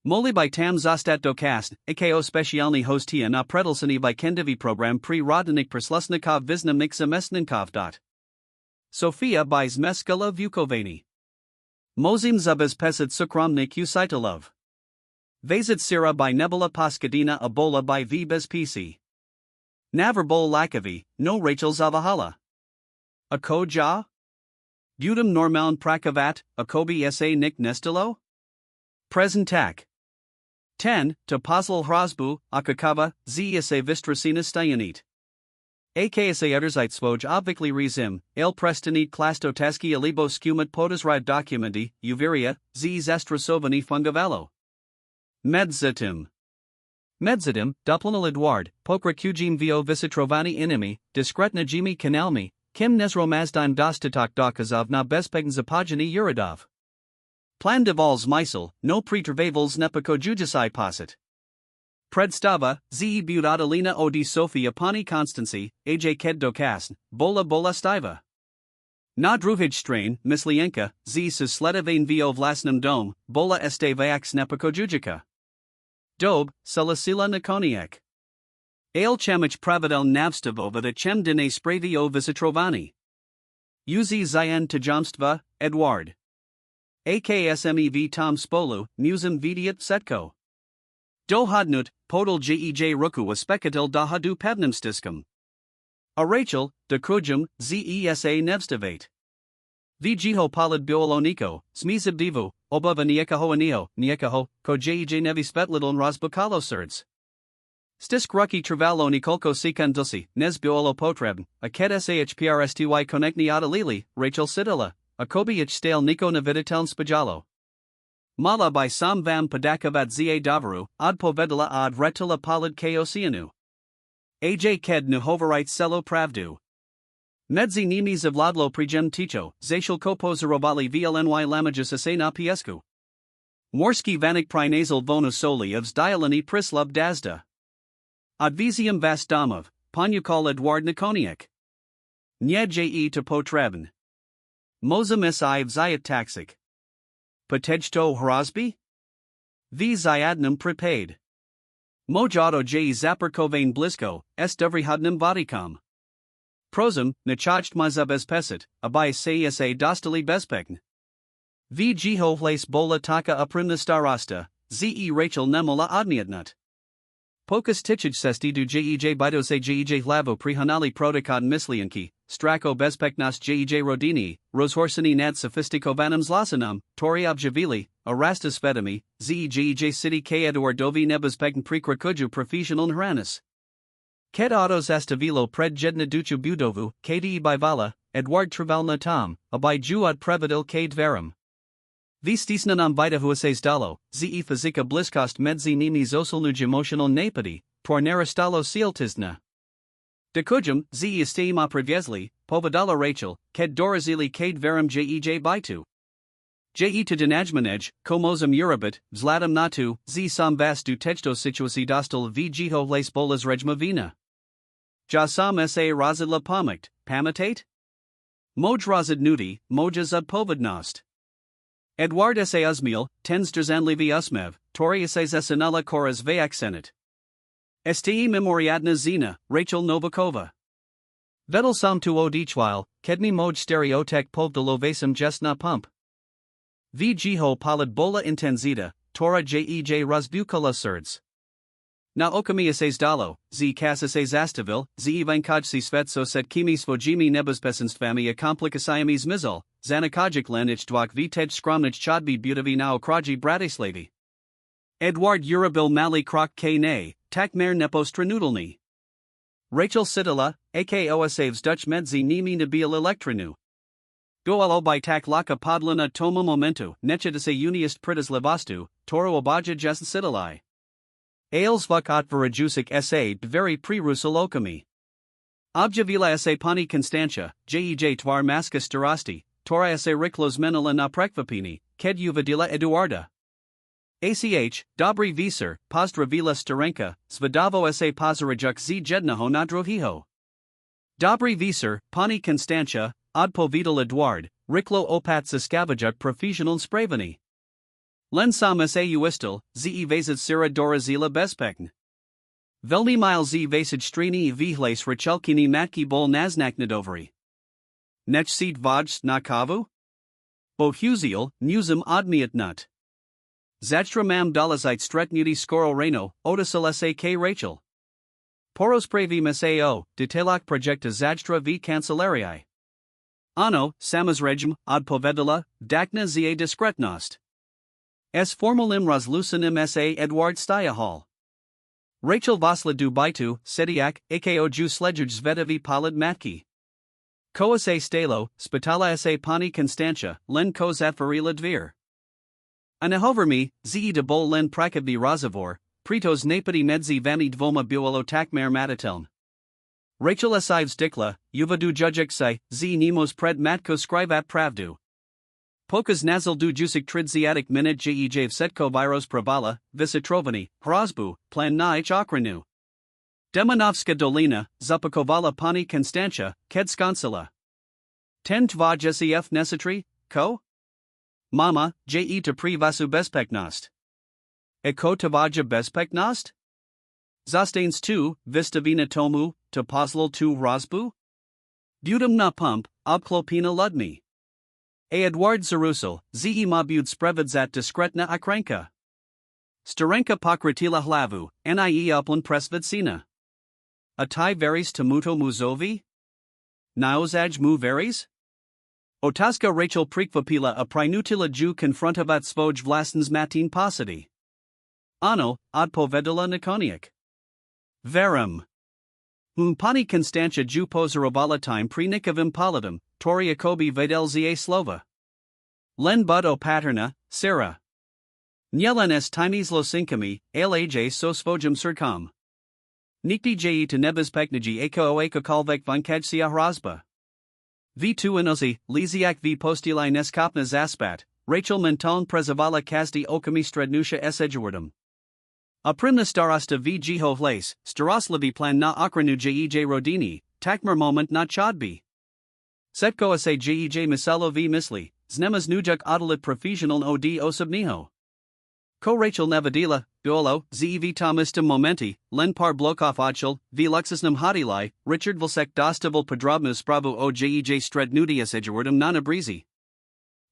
Moli by Tam Zostat Dokast, Ako Specialny Hostia na Predelsani by Kendivi Program Pri Rodnik Perslusnikov Visna Mixa Mesninkov. Sofia by Zmeskala Vukovani. Mozim Zubas Pesit Sukramnik Usaitalov. Vazit Sira by Nebula Paskadina Abola by V. Bezpisi. Naverbol Lakavi, no Rachel Zavahala. Ako Ja? Budum Normoun Prakavat, Akobi sa Nick Nestilo? Presentak. 10. To Pozl Hrozbu, Akakava, Z sa Vistrasina Stayanit. AKSA Utterzeit obvykly rezim, El Prestonit Klastotaski Alibo Skumat Podasride Documenti, Uviria, Z Zestrasovani Fungavalo. Medzatim. Medzatim, Duplanal Edward, Pokra Kujim Vio Visitrovani Inimi, Diskretna Jimi Kanalmi, Kim Nesro Mazdim Dostatok Dokazov na Bespegn Zapojani Uradov. Plan de Vols Meisel, no pretervavels Nepako Jujasai Posit. Predstava, ze Budadalina odi Sofia Pani Constancy, aj Ked Dokasn, Bola Stiva. Na Druhij strain, Mislienka, z Sledavain Vio Vlasnum Dom, Bola Estevax Nepako Jujika. Dob, Salasila Nikoniek. Ale Chemich Pravidel Navstavova the Chem Dine Spravio Visitrovani. Uzi Zayan Tajamstva, Edward. AKSMEV Tom Spolu, Musum Vidiat Setko. Do Hodnut, Podal Jej Ruku a Spekatil da Hadu Pevnimstiskum. A Rachel, de Krujum, Zesa Nevstavate. Vjiho Polid Bioloniko, Smizibdivu, Obava Niekahoanio, Niekaho, Ko Jej Nevi Svetlidon Rozbukalo Surds. Stisk Ruki Travalo Nikolko Sikandulsi, Nes Biolo Potrebn, a Ket Shprsty Konekni Adalili, Rachel Sidila, a Kobiich Stale Niko Naviditeln Spajalo. Mala by Sam Vam Padakavat Za Davaru, Ad Povedala Ad Retila Polid Koceanu. Aj Ked Nuhovarite Selo Pravdu. Medzi Nimis of Ladlo Prijem Ticho, Zashal Kopozarobali VLNY Lamajus Asena Piescu. Morski Vanik Prinasal Vonus Soli of Zdialani Prislub Dazda. Advisium Vastamov, Panyukal Edward Nikoniak. Nye to Potrebn. Mozamis Iv Zayat Taxik. Potejto Hrozby? V Zayadnum prepaid. Mojado J Zaperkovain Blisko, S Dovrihadnum Vodicom. Prosum, Nachacht Mazab Espesit, Abai Sa Dostali Bespegn. V Jiho Place Bola Taka Uprimna Starasta, Ze Rachel Nemola Odniadnut. Pokus Tichij Sesti du Jej Bidose Jej Lavo Prihanali Protokon Mislianki, Strako Bezpeknas Jej Rodini, Roshorsini Nad Sophisticovanum Zlasanum, Tori Objavili, Arastas Fedami, Jej City K Eduardovi Nebezpegn Prekrakuju Professional Hranis. Ked Autos Astavilo Pred Jedna Duchu Budovu, Kde Bivala, Edward Travalna Tom, Abai Juad Previdil K Dverum. Vistisnanam Vita Huases Dalo, Ze Fizika Bliskost Medzi Nimi Zoselnuj Emotional Napadi, Porneristalo Sealtizna. Dekujum, Ze Estima Previesli, Povadala Rachel, Ked Dorazili Kade Verum Jej Bitu. Je to Denajmanej, Komozum Urabit, Zlatam Natu, Z Sam Vas du Tejto Situasi Dostal V Jiho Les Bolas Rejmavina. Jasam Sa Razid La Pomikt, Pamitate? Moj Razid Nudi, Mojazad Povidnost. Edward S. Uzmiel, Tens Drzanlivi Usmev, Tori S. Esanala Koraz Vayak Senate. Ste Memoriadna Zina, Rachel Novakova. Vedel Sam tu Odichwile, kedmi moj stereotek povdelovasem jestna pump. V jiho palad bola intenzita, tora jej razbukala surds. Na okami ases dalo, z kasases astavil, z ivankaj svetso set kimi svojimi nebezpesenstwami akomplikasiamis mizol, zanakajik lenich dwak vitej skromnich chodbi butavi na okraji bratislavi. Edward Urabil Mali Krok K. Ne, Takmer Nepostranudalni. Rachel Sidala, AKOSAVs Dutch Medzi Nimi Nabil Electranu. Goalo by Tak Laka Podlana Toma Momentu, Nechadase Uniest Pritas Levastu, Toro Obaja Jes Sidalai. Ales Vuk Otvarajusic SA Very Pre Rusalokami. Objavila SA Pani Constantia, JEJ Twar Maska Starasti, Tora SA Riklos Menela na Prekvapini, Ked Uvadila Eduarda. ACH, Dobry Visar, Pozdra Vila Starenka, Svadavo sa Pozarajuk z Jednaho Nadrohiho. Dobry Visar, Pani Constantia, Odpovidal Eduard, Riklo Opat Saskavajuk Professional Spravani. Len Sam sa Uistal, ze Vasad Sira Dorazila Bespekn. Velni Mile z Vasad Strini Vihles Rachelkini Matki Bol Naznak Nadovari. Nech Seat Vaj Nakavu? Bohuziel, Newsum Odmiat Nut. Zajstramam Dolazite Stretnuti Skoro Reno, Otisalese K. Rachel. Poros Pravi Masao, Detelak Projecta Zajstra v Cancelarii. Ano, Samazregm, Odpovedala, Dakna za Diskretnost. S. Formalim Rozlucinim sa Edward Stayahal. Rachel Vasla Dubaitu, Sediak, Ako Ju Sledjuj Zvedavi Palad Matki. Koa sa Stalo, Spitala sa Pani Constantia, Len Ko Zatvarila Dvir. Anahovermi, ze de bol len prakavdi razavor, pritos napadi medzi vami dvoma bualo takmer matateln. Rachel Esives Dikla, Uvadu Jujik sai, z Nemos pred matko skrivat pravdu. Pokas nazal du jusik tridziatic minute jej setko viros pravala, visitrovani, hrazbu, plan na ich okranu. Demanovska dolina, Zapakovala Pani Constantia, Kedskansila. Ten tva jesef nesatri, ko? Mama, je to privasu bespeknost. Eko tavaja bespeknost? Zostanes tu, vistavina tomu, to pozlal tu razbu? Budum na pump, obklopina ludmi. Edward Zarusel, ze mabud sprevidzat diskretna akranka. Starenka pokratila hlavu, nie uplan presvidsina. Atai veris tamuto muzovi? Naozaj mu veris? Otaska Rachel Prikvapila a prinutila Ju confrontavat svoj vlastens matin posity. Ano, odpovedala Nikoniak. Verum. Pani Constantia Ju pozarovala time pre Nikavim palidum, Toriakobi vedel za slova. Len bud o paterna, Sarah. Njeles times losinkami, laj so svojum circum. Nikti je to nebezpekniji eko oeko kalvek vankajsia hrazba. V2 inozi, Liziak v postili neskopna zaspat, Rachel menton prezavala kazdi okami strednusha esedjawardum. A primna starosta v jiho vles, staroslavi plan na okranu jej rodini, takmer moment na chodbi. Setko ase jej misalo v misli, znemas nujuk odalit profesional od osobniho. Ko Rachel Nevadila, Duolo, Zev Tomistum Momenti, Len Par Blokov Odchel, V Luxusnum Hodili, Richard Vilsek Dostavil Podrobnu Spravu o jej Strednudius Edgewortum Nana Breezy.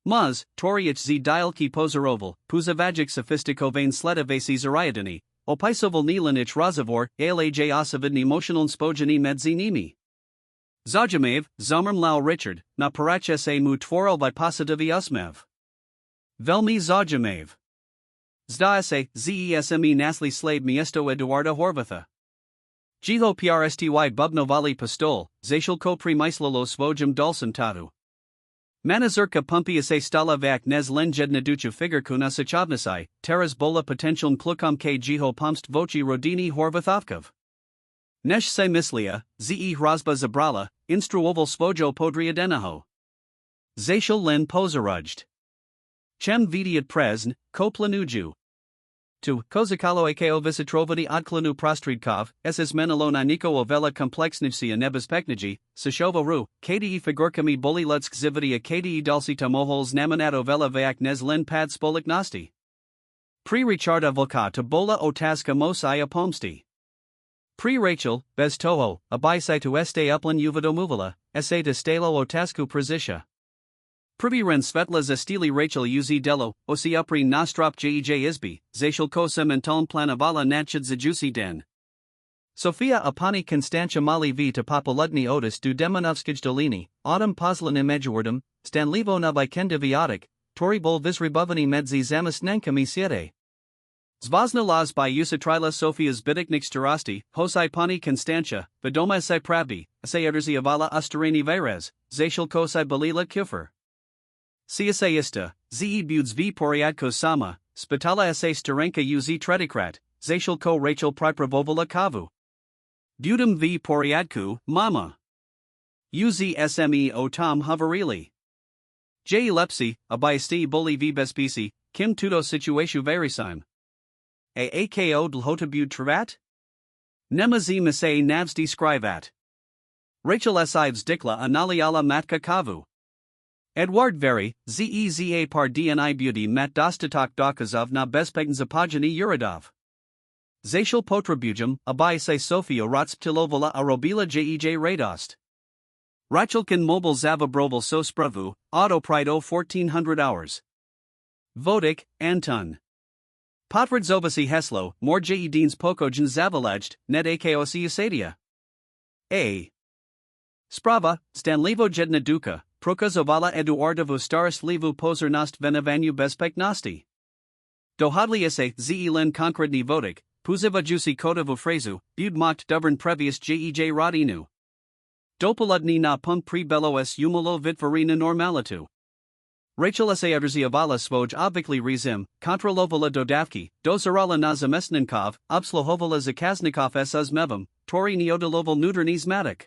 Muz, Toriach Z Dialki Pozaroval, Puzavagic Sophisticovain Sledavasi Zariadini, Opisoval Nilanich Razavor, Alaj Osavidni Emotional Spojani Medzinimi. Zajamev, Zomerm Lau Richard, Na Parach Se Mu Tvorel Vipasidavi Usmev. Velmi Zajamev. Zdaase, Zesme Nasli Slave Miesto Eduarda Horvatha. Gilo Prsty Bubnovali Pistol, Zashal Kopri Myslolo Svojum Dulcem Tatu. Manazurka Pumpiase Stala Vak Nez Lenjedna Ducha Figurkuna Sachavnasai, Teras Bola Potential Klukam K Jiho Pomst Vochi Rodini Horvathovkov. Nesh Se Mislia, Ze Hrazba Zabrala, Instruoval Svojo Podriadenaho. Zashal Len Pozarujд. Chem Vidiat Presn, Koplanuju. Tu, Kozakalo Ako Visitrovati Odklanu Prostridkov, SS Menelona Niko Ovela Komplexnivsia Nebezpekniji, Sashova Ru, KDE Figurkami Bolilutsk Zivadia KDE Dulcita Mohols Namanat Ovela Vayak Nez Len Pad Spoliknosti. Pre Richarda Volka to Bola Otaska Mosaya Pomsti. Pri Rachel, bez toho, abaj tu este uplan uvedomovala, se de stalo otazku prezisha. Prvi ren svetla za stili Rachel uz delo, osi upri nastrop jej izbi, zashal kosa mentaln planavala natchid za juicy den. Sofia apani Constantia mali v to popoludni otis du demonovskij dolini, autumn poslan imedjuardum, stanlivo na vikenda viotic, toribol visribovani medzi zamis nankami siete. Zvazna las by usatrila Sofia's bidiknik starasti, hosai pani Constantia, vidoma se pravdi, se erzi avala ustarani verez, zashal kosai balila kufr. Siaseista, ze buds v poriadko sama, spitala se starenka uz tredikrat, zashal ko Rachel pripravovala kavu. Budum v poriadku, mama. Uz sme o tom havarili. J lepsi, abaysti boli v bespisi, kim tudo situatio verisim. Ako dlhotabud travat? Nemazi mase navsti scrivat. Rachel sives dikla analiala matka kavu. Edward Veri, zeza par dni beauty mat dostatok dokazov na bespegn zapajani uradov. Zashal potrabujum, abai se Sofia rotsptilovala arobila jej radost. Rachelkin mobile zavabroval so spravu, auto prido 1400 hours. Vodik, Anton. Potvard zovasi heslo, more jedins pokojen zavalajt, net akosi usadia. A. Sprava, stanlivo jedna duka, prokazovala eduardovu staris livu pozornost venavanyu bezpeknosti. Dohodli ese zen konkretni vodik, puziva jusi kodovu frazu, bud mokt dubern previous jej rodinu. Dopoludni na punk pri belos umulo vitvarina normalitu. Rachel se avala svoj obvykli rezim, kontrolovala dodavki, dozarala na zamestnankov, obsluhovala zakaznikov ss mevam, tori neodoloval nudernis matic.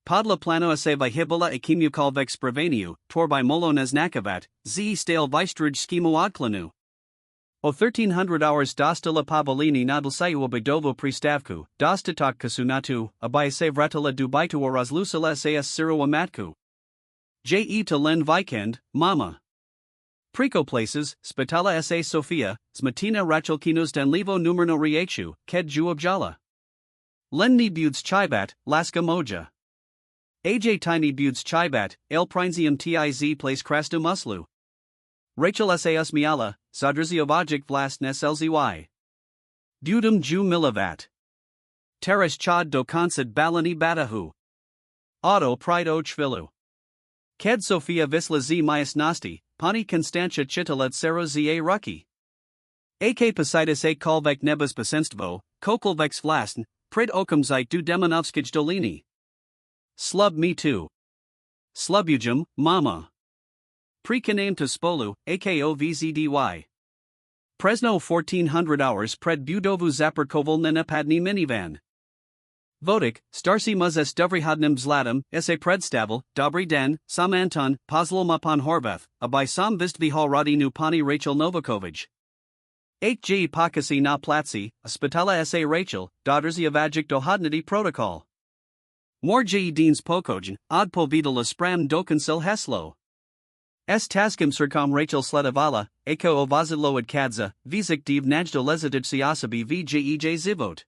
Podla plano se vyhibala ekimukalvek spravaniu, tor by molones nakavat, z stale vystruj skimu odklanu. O 1300 hours dostala pavolini nadlsayu obidovo pristavku, dostatok kasunatu, abay se vratala dubaitu orazlusala as siru matku. Je to len vikend, mama. Prico places, spitala sa Sofia, zmatina rachelkinos danlivo numerno riechu, ked juobjala. Lenni buds chibat, laska moja. Aj tiny buds chibat, el prinzium tiz place krastu muslu. Rachel sa usmiala, zadrziovajic vlast neslzy. Budum ju milavat. Teres chad do konsid balani batahu. Auto prido chvilu. Ked Sofia visla z myasnosti, pani Constantia chitalet sero za rucky. Ak positis a kolvek nebas besenstvo, kokolvex vlasten, prid okumzite du demonovskij dolini. Slub me too. Slubujum, mama. Prekaname to spolu, ako vzdy. Presno 1400 hours pred budovu zaperkoval nenapadni minivan. Vodik, starsi muzes dovrihodnim zlatum, se predstavel, dobri den, sam Anton, pozlom upon Horvath, abai sam vistvihal rodinu pani Rachel Novakovic. Hg pakasi na platsi, spitala sa Rachel, daughtersi avajic dohodnity protocol. More jedins pokojen, od povidala spram dokonsil heslo. S taskim circom Rachel sledavala, ako ovazidload kadza, vizik div najdo lezadij siasabi vjej zivot.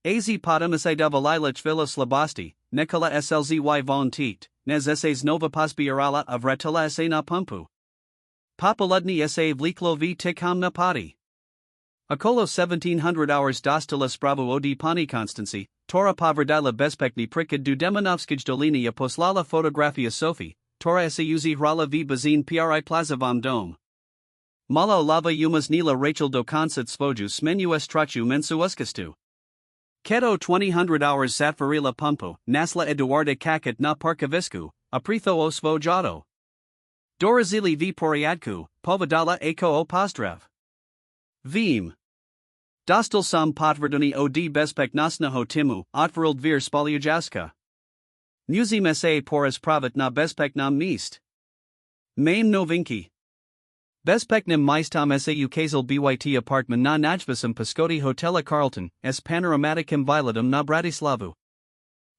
Az potom isadovalila chvila slabasti, Nikola slzy von teat, nez essays nova pospirala of retila sa na pumpu. Popoludni sa vliklo v tikham na pati. Akolo 1700 hours dostala spravu od pani Constancy, Tora poverdila bezpekni prikid du demonovskij dolini poslala fotografia Sophie, Tora sa uzi hrala v bazin pri plazavom dom. Malo lava umas nila Rachel do konsit svoju smenu strachu mensu uskastu. Keto 2000 hours satvarila pumpo, nasla Eduarda kakat na parkavisku, apritho o svojado. Dorazili v poriadku, povadala ako o postrev. Vim. Dostal sam potvrduni od bezpeknostnaho timu, otvoril dvir spolyajaska. Nuzim sa poras pravat na bezpeknam mist. Main novinki. Bezpeknim maistam sa ukazal byt apartment na najvasam paskoti hotela Carlton, s panoramaticum vilatum na Bratislavu.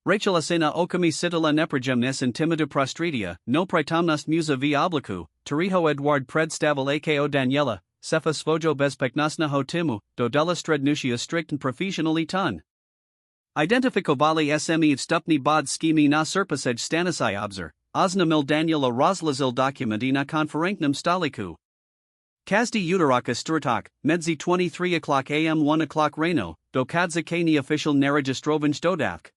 Rachel asena okami sitala neprajem nes intimida prostridia, no pritomnost muza v obliku, Toriho Edward predstaval ako Daniela, Cefa svojo bezpeknostnaho timu, dodela strednutia strict and professionally ton. Identifikovali sme vstupni bod skimi na serpasej stanisai obzer, oznamil Daniela rozlazil dokumenti na konferentnom stoliku. Kazdi utaraka sturtak, medzi 23 o'clock am 1 o'clock rano, dokadza kani official neregistrovanje dodavk.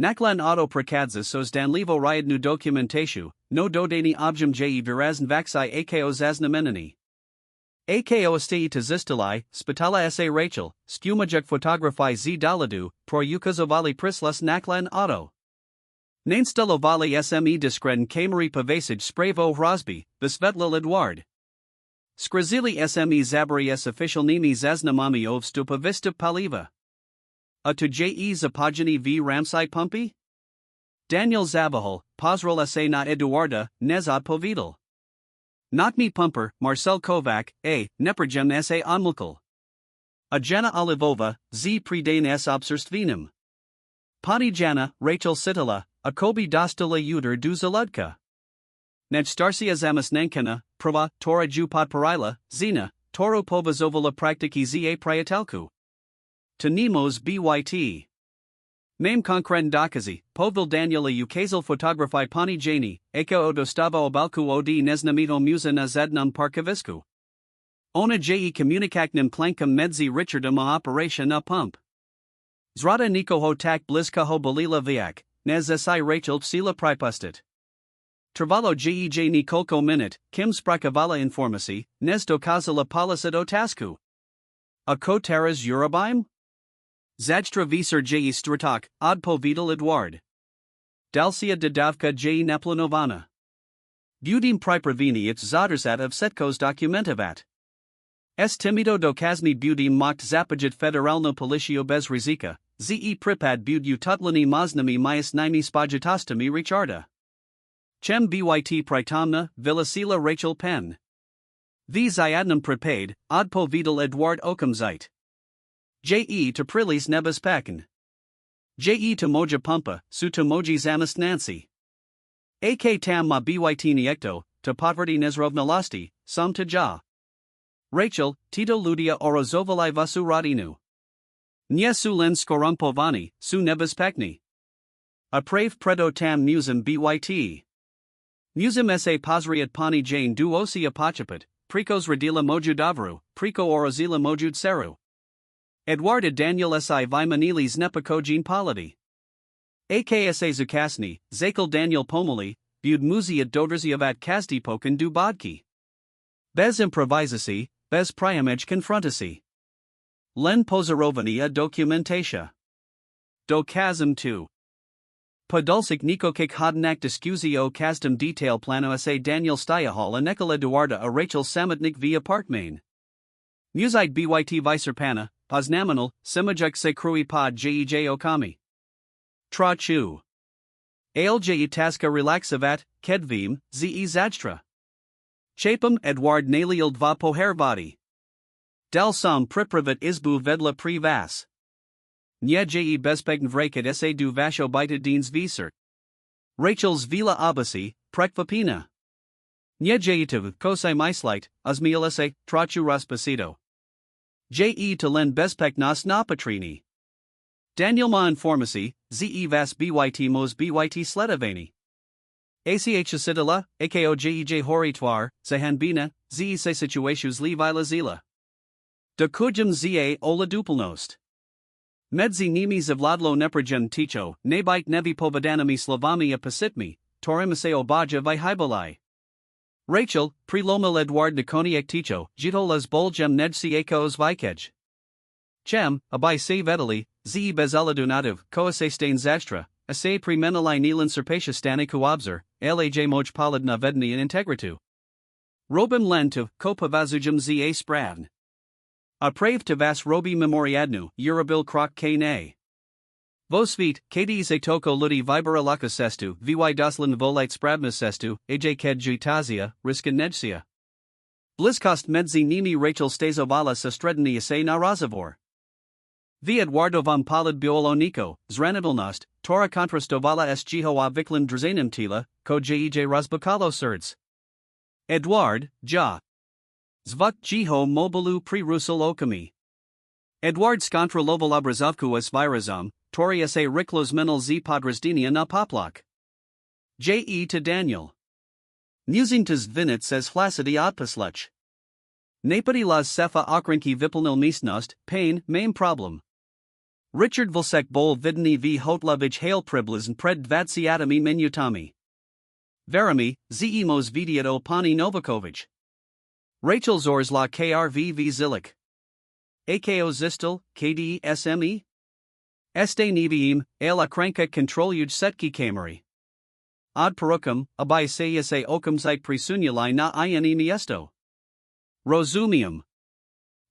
Naklan auto prakadza sos danlivo riadnu dokumentashu, no dodani objem je virazn vaxi ako zaznamenani. Ako estei tazistalai, spitala sa Rachel, skumajak photography z daladu, pro ukazovali prislas naklan auto. Nainstalovali sme diskren kameri pavasage spravo hrozby, besvetlil Edward. Skrazili sme zabari s official nimi zaznamami ovstupa vista paliva. A to je zapojeni v ramsai pumpi? Daniel Zabahol, pozrel sa na Eduarda, nezad povedal. Notmi pumper, Marcel Kovac, a neprjem sa onmukal. A Jana Olivova, z predane s obserstvenim. Pani Jana, Rachel Sitala, a Kobi dostala uter du zaludka. Najstarsia zamasnankana, prava, tora ju podporila, zina, toro povazovala praktiki za priatelku. Tenemos byt. Mame konkren dokazy, povil Daniela ukazal photography pani Jani, eko dostava obalku od neznamito muza na zadnum parkovisku. Ona je komunikaknim klankum medzi Richardom a operation na pump. Zrada nikoho tak bliska ho bolila viak, nez si Rachel psila pripustit. Trvalo jej nikolko minut, kim sprakavala informasi, nez dokazala palisid o tasku. A kotaras urabim? Zajstra visar je stratak, od povedal Edward. Dalcia dodavka je naplanovana. Budim pripravini its zadersat of setkos dokumentavat. Timido dokazmi budim mokt zapajit federalno policio bez rizika, ze pripad bud ututlani moznami myas nimi spajitostami richarda. Chem byt pritomna, villasila Rachel Penn. V ziadnum prepaid, od povedal Edward okamzite. Je to prilis nebas pakin. Je to moja pumpa, su to moji zamas nancy. Ak tam ma byt niekto, to poverty nezrovnalosti, sam to ja. Rachel, Tito Ludia orozovalai vasu radinu. Nye su len skorumpovani, su nebas pakni. A prave predo tam musum byt. Musum sa pozriat pani Jane du osi apachapit, prekos radila mojudavru, preko orozila mojud seru. Edwarda Daniel si Vimanilis nepakojin polity. Aksa Zukasni, Zakel Daniel Pomoli, bud muzia dodrziavat kastipoken du bodki. Bez improvisasi, bez priamej confrontasi. Len pozarovania documentatia. Dokazem 2. Podolsik nikokik hodnak diskusio kastum detail plano sa Daniel Stayahal a Nekal Eduarda a Rachel Samatnik via Parkmain. Musite byt viserpana, poznaminal, simajuk se krui pod jej okami. Tra chu. Alj taska relaxavat, kedvim, ze zadstra. Chapum Edward naliel dva pohervadi. Del sam pripravat izbu vedla pri vas. Nye je bezpegn vraket sa du vasho bita deans visert. Rachel's vila abasi, prekvapina. Nye je kosai mislight, azmiel sa, trachu raspacito. Je to len bezpek nas napatrini. Daniel ma informasi, ze vas byt mos byt sledavani. Ach asidala, ako jej horitoire, zahanbina, ze se situatius li vila zila. De kujum za ola dupelnost. Medzi nimi zavladlo neprajem ticho, nebite nevi povedanami slovami a pasitmi, torimase obaja vihibalai. Rachel, prelomil Edward Nikoniak ticho, jitolas boljem nedsi ekos vikej. Chem, abai se vedali, ze bezaladunadav, koase stain zastra, ase premenalai nilan serpatia staniku obzer, laj moj polidna vedni in integritu. Robim lentu, kopavazujum za spravn. A prave to vas robi memoriadnu, urabil krok kane. Vosvit, kdi se toko ludi vibera lakasestu, vy doslin volite spravmasestu, aj kedjitazia, riskan nedsia. Bliskost medzi nimi Rachel stazovala sestredni se na razavor. V Eduardo vam polid bioloniko, zranibilnost, tora kontrastovala sgho aviklan drzanim tila, ko jej razbakalo surds. Eduard, ja. Zvuk jiho mobilu pri rusal okami. Edward skontroloval obrazovku s virazom, Tori sa riklos menal z podrazdenia na poplach. Je to Daniel. Musing to zvinit says flacidi odpaslech. Napadi las sefa okrinki vipilnil misnost, pain, main problem. Richard Vilsek bol vidni v hotlovich hail priblizn pred dvatsiatami minutami. Verami, zemos vidiat o pani Novakovic. Rachel Zors la krv v zilik. Ako zistel, kde sme? Este neviim, a la kranka kontroljuj setki kameri. Ad perukam, abai se okam zeit prisunuli na ini miesto. Rozumium.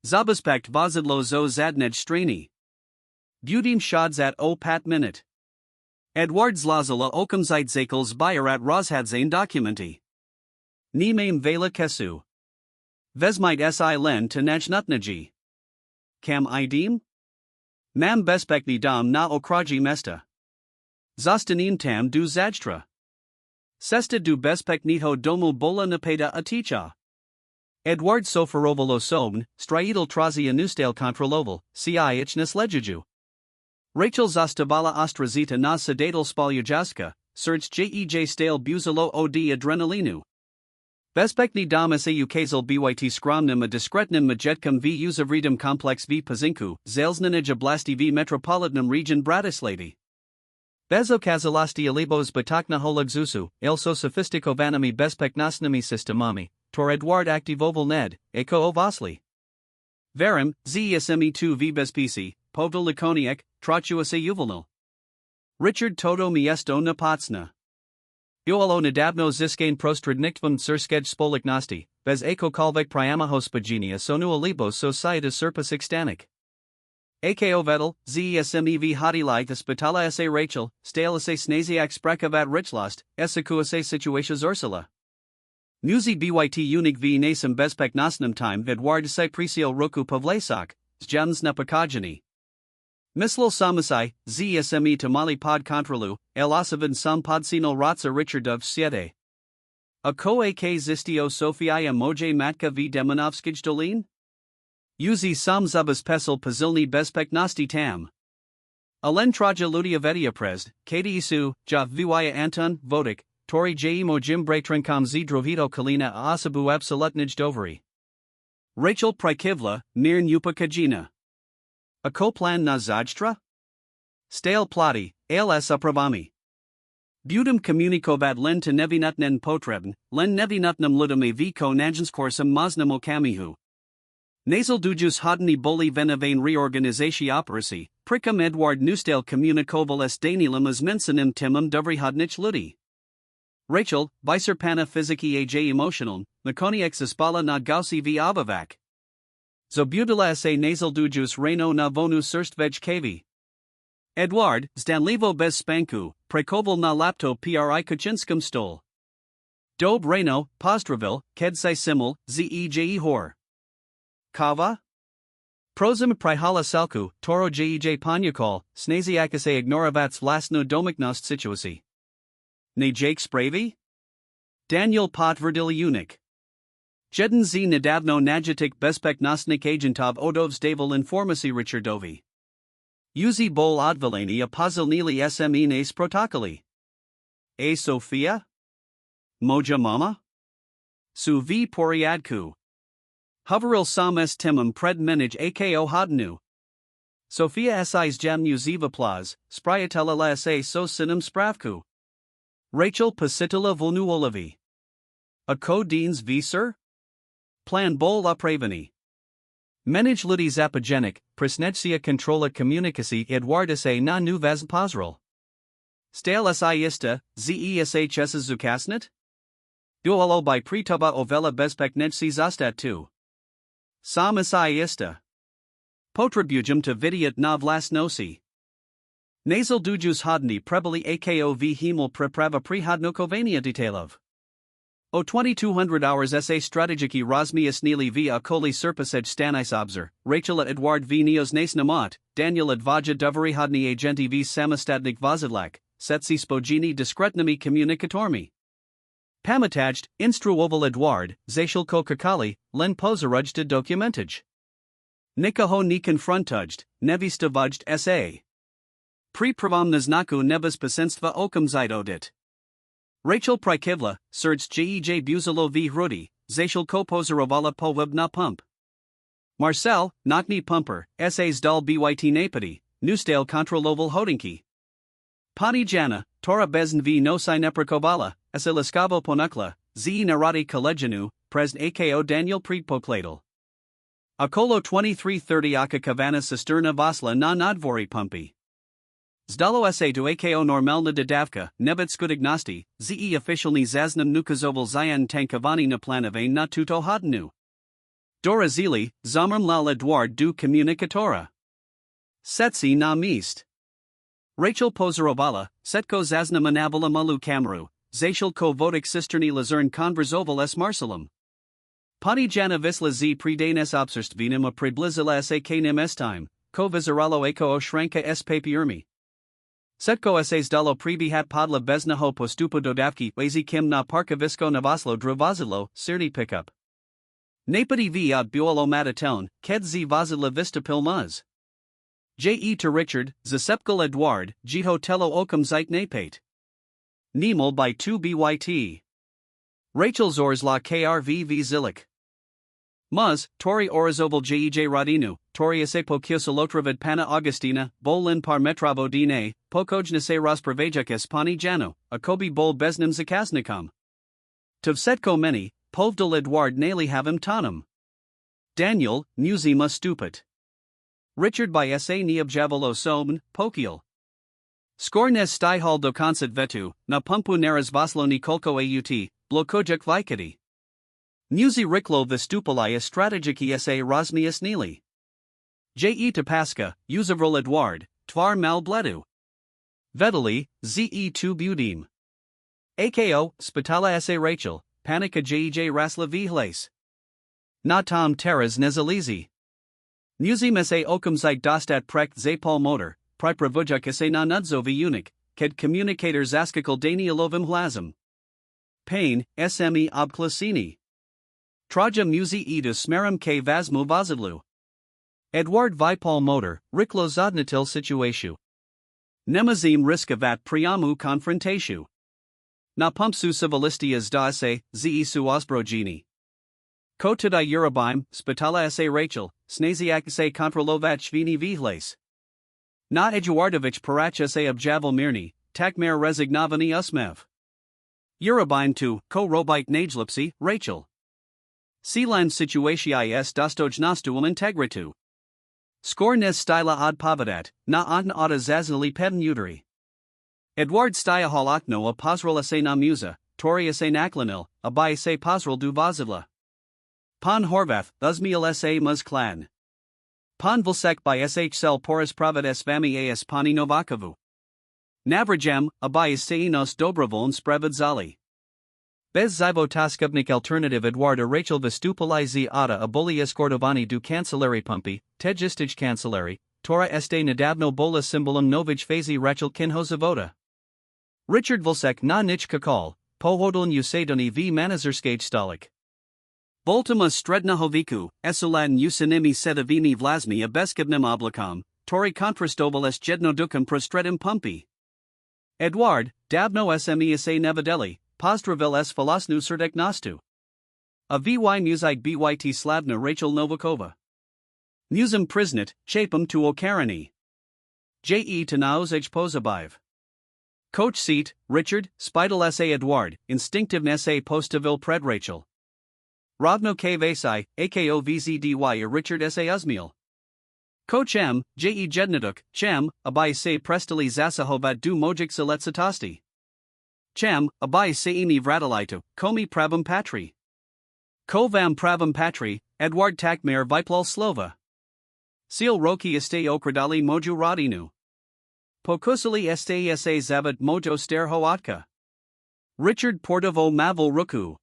Zabaspekt vozidlo zo zadnej strani. Budim shodzat o pat minute. Edward Zlazala okam zeit zakels bayerat rozhadzane documenti. Nimame vela kesu. Vesmite si len to nachnutnaji. Kam idim? Mam bespekni dam na okraji mesta. Zostanim tam du zajtra. Sesta du bespeknito domu bola napeda aticha. Edward Soferovalo Sobn, Straidal Trazi Anustal Kontroloval, Ciichnes Lejuju. Rachel Zastabala Ostrazita na Sedatal Spalyajaska, Serge Jej Stale Buzalo od Adrenalinu. Bespekni damas ukazal byt skromnim a diskretnim majetkum v uzavridum complex v pazinku, zalesnanij oblasti v metropolitnum region Bratislavi. Bezokazalasti alibos batakna holagzusu, elso sofistikovanami bespeknasnami systemami, tor Edward aktivoval ned, eko ovasli. Verim, zesme2 v bespisi, povdal lakoniek, trochuase uvalnil. Richard Toto miesto napotsna. Iolo nadabno ziskane prostredniktvam surskej spoliknosti, bez eko kalvek priamahos pagenia sonu alibos societas surpas extanik. Ako vedel, zesmev hodilai the spitala sa Rachel, stale sa snaziak sprekavat richlost, esaku sa situations ursula. Muzi byt unik v nasum bezpek nasnum time Edward sa prisio roku povlesak, zjans na pakajani. Mislil samasai, zsme tamali pod kontralu, elasavin sam podsino ratsa Richardov siete. A ko ak zistio Sofia moje matka v demonovskij dolin? Uzi sam zubas pesel pazilni bezpek nosti tam. Alen traja ludia vedia prezd, kati isu, ja viwaya Anton, vodik, tori jemo jim bratrinkam zdrovito kalina a asabu absolutnij doveri. Rachel Prikivla, mir nupa kajina. A koplan na zajtra? Stale plati, als upravami. Budum communicovat len to nevinutnen potrebn, len nevinutnum ludum v ko nagenskorsum maznamo kamihu. Nasal dujus hodni boli venavane reorganizatie operacy, pricum Edward Nustel communicoval s danilum as mensanim timum dovri hodnich ludi. Rachel, viserpana physiki aj emotional, nakoniek spala na gausi v avavac. Zobudila sa nasal dujus reno na vonu surstvej kavi. Edward, zdanlivo bez spanku, prekoval na lapto pri kuchinskum stol. Dob reno, postravil, kedsai simul, zej hor. Kava? Prozim prihala salku, toro jej panyakol, snaziakase ignoravats vlasno domiknost situasi. Ne Jake Spravi? Daniel Potverdil Unik. Jeden z nedavno najitik bezpeknostnik agentov odovs daval informasi Richardovi. Uzi bol odvalani a pozilnili smenes protokoli. A Sofia? Moja mama? Su v poriadku. Hoveril sam s timum pred menij ako hodnu. Sofia sis jam uziva plaz, spriatella la sa so sinem spravku. Rachel pasitila volnuolovi. A ko deans v sir? Plan bol upravani. Menij ludi zapogenic, prisnetsia controla communicasi Edwardasa na nu vaz pozrel. Stale siista, zeshs zukasnit? Duolo by prituba ovela bezpeknetsi zastat tu. Sam siista. Potribujum to vidiat na vlasnosi. Nasal dujus hodni prebali ako v hemel preprava prihodnokovania detailov. O 2200 hours sa strategiki rozmias nili v okoli surpasej stanisobzer, Rachel at Edward v neos namat, Daniel advaja doveri hodni agenti v samostatnik vozidlak, setsi spojini diskretnami communicatormi. Pamatajt, instruoval Edward, zashilko kakali, len pozarujta dokumentaj. Nikaho ni confrontujt, nevistavujt sa. Pri pravam naznaku nebez pasenstva okamzidodit. Rachel Prikivla, Serds jej buzalo v hrudi, zasial kopozarovala po web na pump. Marcel, Nokni Pumper, Essays dal byt napadi, Newstale kontroloval hodinki. Pani Jana, Tora bezn v nosai neprakovala, Esiliskavo ponukla, ze narati kolegenu, presn ako Daniel Pregpokladal. Akolo 2330 aka kavana cisterna vasla na nadvori pumpi. Zdalo sa do ako normalna dodavka, nebet skudignosti, ze officialni zaznam nukazoval zayan tankavani na planave na tuto hodnu. Dora zili, zamrm lal Edward du communicatora. Setsi na mist. Rachel Pozarovala, Setko zazna manavala malu kamru, zasial ko vodik cisterni lazern konverzoval s marsalam. Pani jana visla z predanes obserst vinum a preblizila sa knem estime, ko vizaralo eko o shranka s papiermi. Setko essays dalo prebihat podla bezna ho postupo dodavki wazi kim na parkavisko navaslo drovazilo, sirni pickup. Napadi v od buolo matatone, ked z vazila vista pilmaz. To Richard, Zasepkal Edward, Jito Tello Okam Zeit Napate. Nemel by 2 byt. Rachel Zors la krv v zilik. Muz, Tori Orizoval jej Radinu, Tori Asepo Kyosolotravid Pana Augustina, Bolin par Metravo Dine, Pokojna se Raspravejakis Pani Jano, Akobi Bol Besnim Zakasnikam. Tuvsetko meni, Povdal Edward Nali Havim Tanum. Daniel, Musima Stupit. Richard by sa Neobjavalo Sobn, Pokiel. Skornes Stihal do Concert Vetu, na Pumpu Naras Vaslo Nikolko Aut, Blokojak Vikati. Musi Riklo Vistupalaya Strategiki sa Rosmius Nili. Tapaska, Uzavrol Edward, Tvar Mal Bledu. Vedali, Ze2 Budim. Ako, Spitala sa Rachel, Panika Rasla Vihles. Na Tom Teras Nezalizi. Musim sa okamzite dostat prekt zapal motor, pripravujak sa na nudzovi unik, ked communicator zaskakal danialovim hlazim. Pain, sme obklasini. Traja musi edu smerum k vazmu vazidlu. Edward Vipal motor, riklo zodnatil situatio. Nemazim riskavat priamu confrontatio. Na pumpsu civilistias da se, ze su osbrogini. Kotada Urabime, Spitala sa Rachel, Snaziak sa kontrolovat Shvini Vihles. Na Eduardovich Paracha sa Objaval Mirni, Takmer Rezignavani Usmev. Urabime to, Ko Robite Najlipsi, Rachel. Sealand Situatii Dostojnastuum Integritu. Skornes Styla ad Pavadat, Na Adn Ada Zaznali Pedn Uteri. Edward Stya Holokno a Pozrel sa na Musa, Tori sa Naklanil, Abai sa Pozrel du Vazivla. Pan Horvath, Thusmiel sa Muz Clan. Pan Vilsek by sh Cell Porus Pravat Svami as Pani Novakovu. Navrajem, Abai Seinos Dobrovoln Sprevad Zali. Bez Zyvotaskubnik Alternative Edward Rachel Vistupalai Z Ada Aboli Escordovani du Cancelari Pumpi, Tejistij Cancelari, Tora Este Nadabno Bola Symbolum Novij Fazi Rachel Kinhozavoda. Richard Vilsek na Nich Kakal, Pohodln Usadoni v Manazerskage Stolik. Voltima Strednahoviku, Esulan Usinimi Sedavini Vlasmi Abeskibnim Oblakam, Tori Kontrastoval S Jednodukam Prostredim Pumpi. Edward, Dabno Sme Sa Nevadeli, Pozdravil S Falasnu Serdeknastu. A Vy Musite Byt Slavna Rachel Novakova. Musum Prisnit, Chapum tu Okarani. To Naozej Pozabiv. Coach Seat, Richard, Spidal Sa Edward, Instinctive Sa Postavil Pred Rachel. Ravno K. Vasai, Ako Vzdy Richard S. A. Uzmiel. Coach M. Jednaduk, Chem, Abai Se Prestali Zasahovat du Mojik Seletsatosti. Chem, Abai Seimi Vradalaitu, Komi Pravam Patri. Kovam Pravam Patri, Edward Takmer Viplal Slova. Seal Roki Este Okradali Moju Radinu. Pokusali Este Sa Zavat Mojo Ster Hoatka. Richard Portavo Mavel Ruku.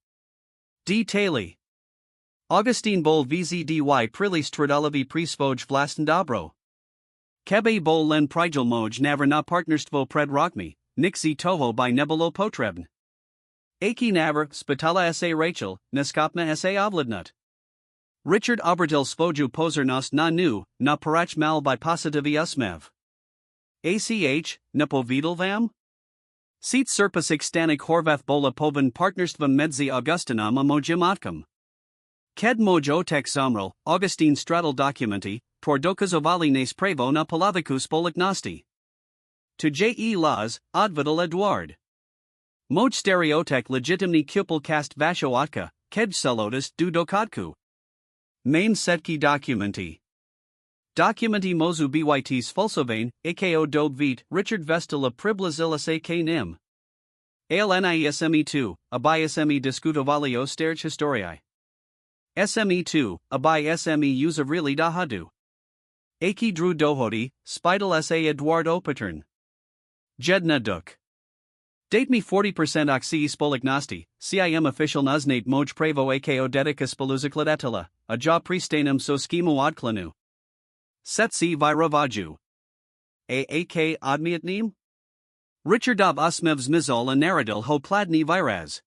D. Taylor. Augustine Bol Vzdy Prili Stradalavi Prisvoj Vlasten Dobro. Kebe Bol Len Prigel Moj Navr na Partnerstvo Pred Rockmi, Nixi Toho by Nebolo Potrebn. Aki Navr, Spitala Sa Rachel, Neskopna Sa Ovladnut. Richard Oberdil Svoju Pozernos na Nu, na Parach Mal by Positivi Usmev. Nepovedal Seat serpasik stanik horvath bola povan partnerstvom medzi Augustinam a mojim otkam. Ked mojo tek zamral, Augustine straddle documenti, twardokazovali nes prevo na polavikus polagnosti. To je laws, odvidal Eduard. Moj stereotek legitimni kupul cast vasho otka, ked celotis du dokadku. Main setki documenti. Documenti mozu byts fulsovane, ako dog Richard Vestala priblazilus ak nim. ALNISME2, abai SME discutovali o sterch historiae. SME2, abai SME usavili dahadu. Aki dru dohodi, spidal sa Eduard Opatern. Jedna duk. Date me 40% oxi spolignosti, CIM official naznate moj prevo ako dedicus spaluzikladetala, a ja pristanum so schemo odklanu. Setsi viravaju. Aak odmiatnim? Richardov osmevs mizol a naradil ho pladni viraz.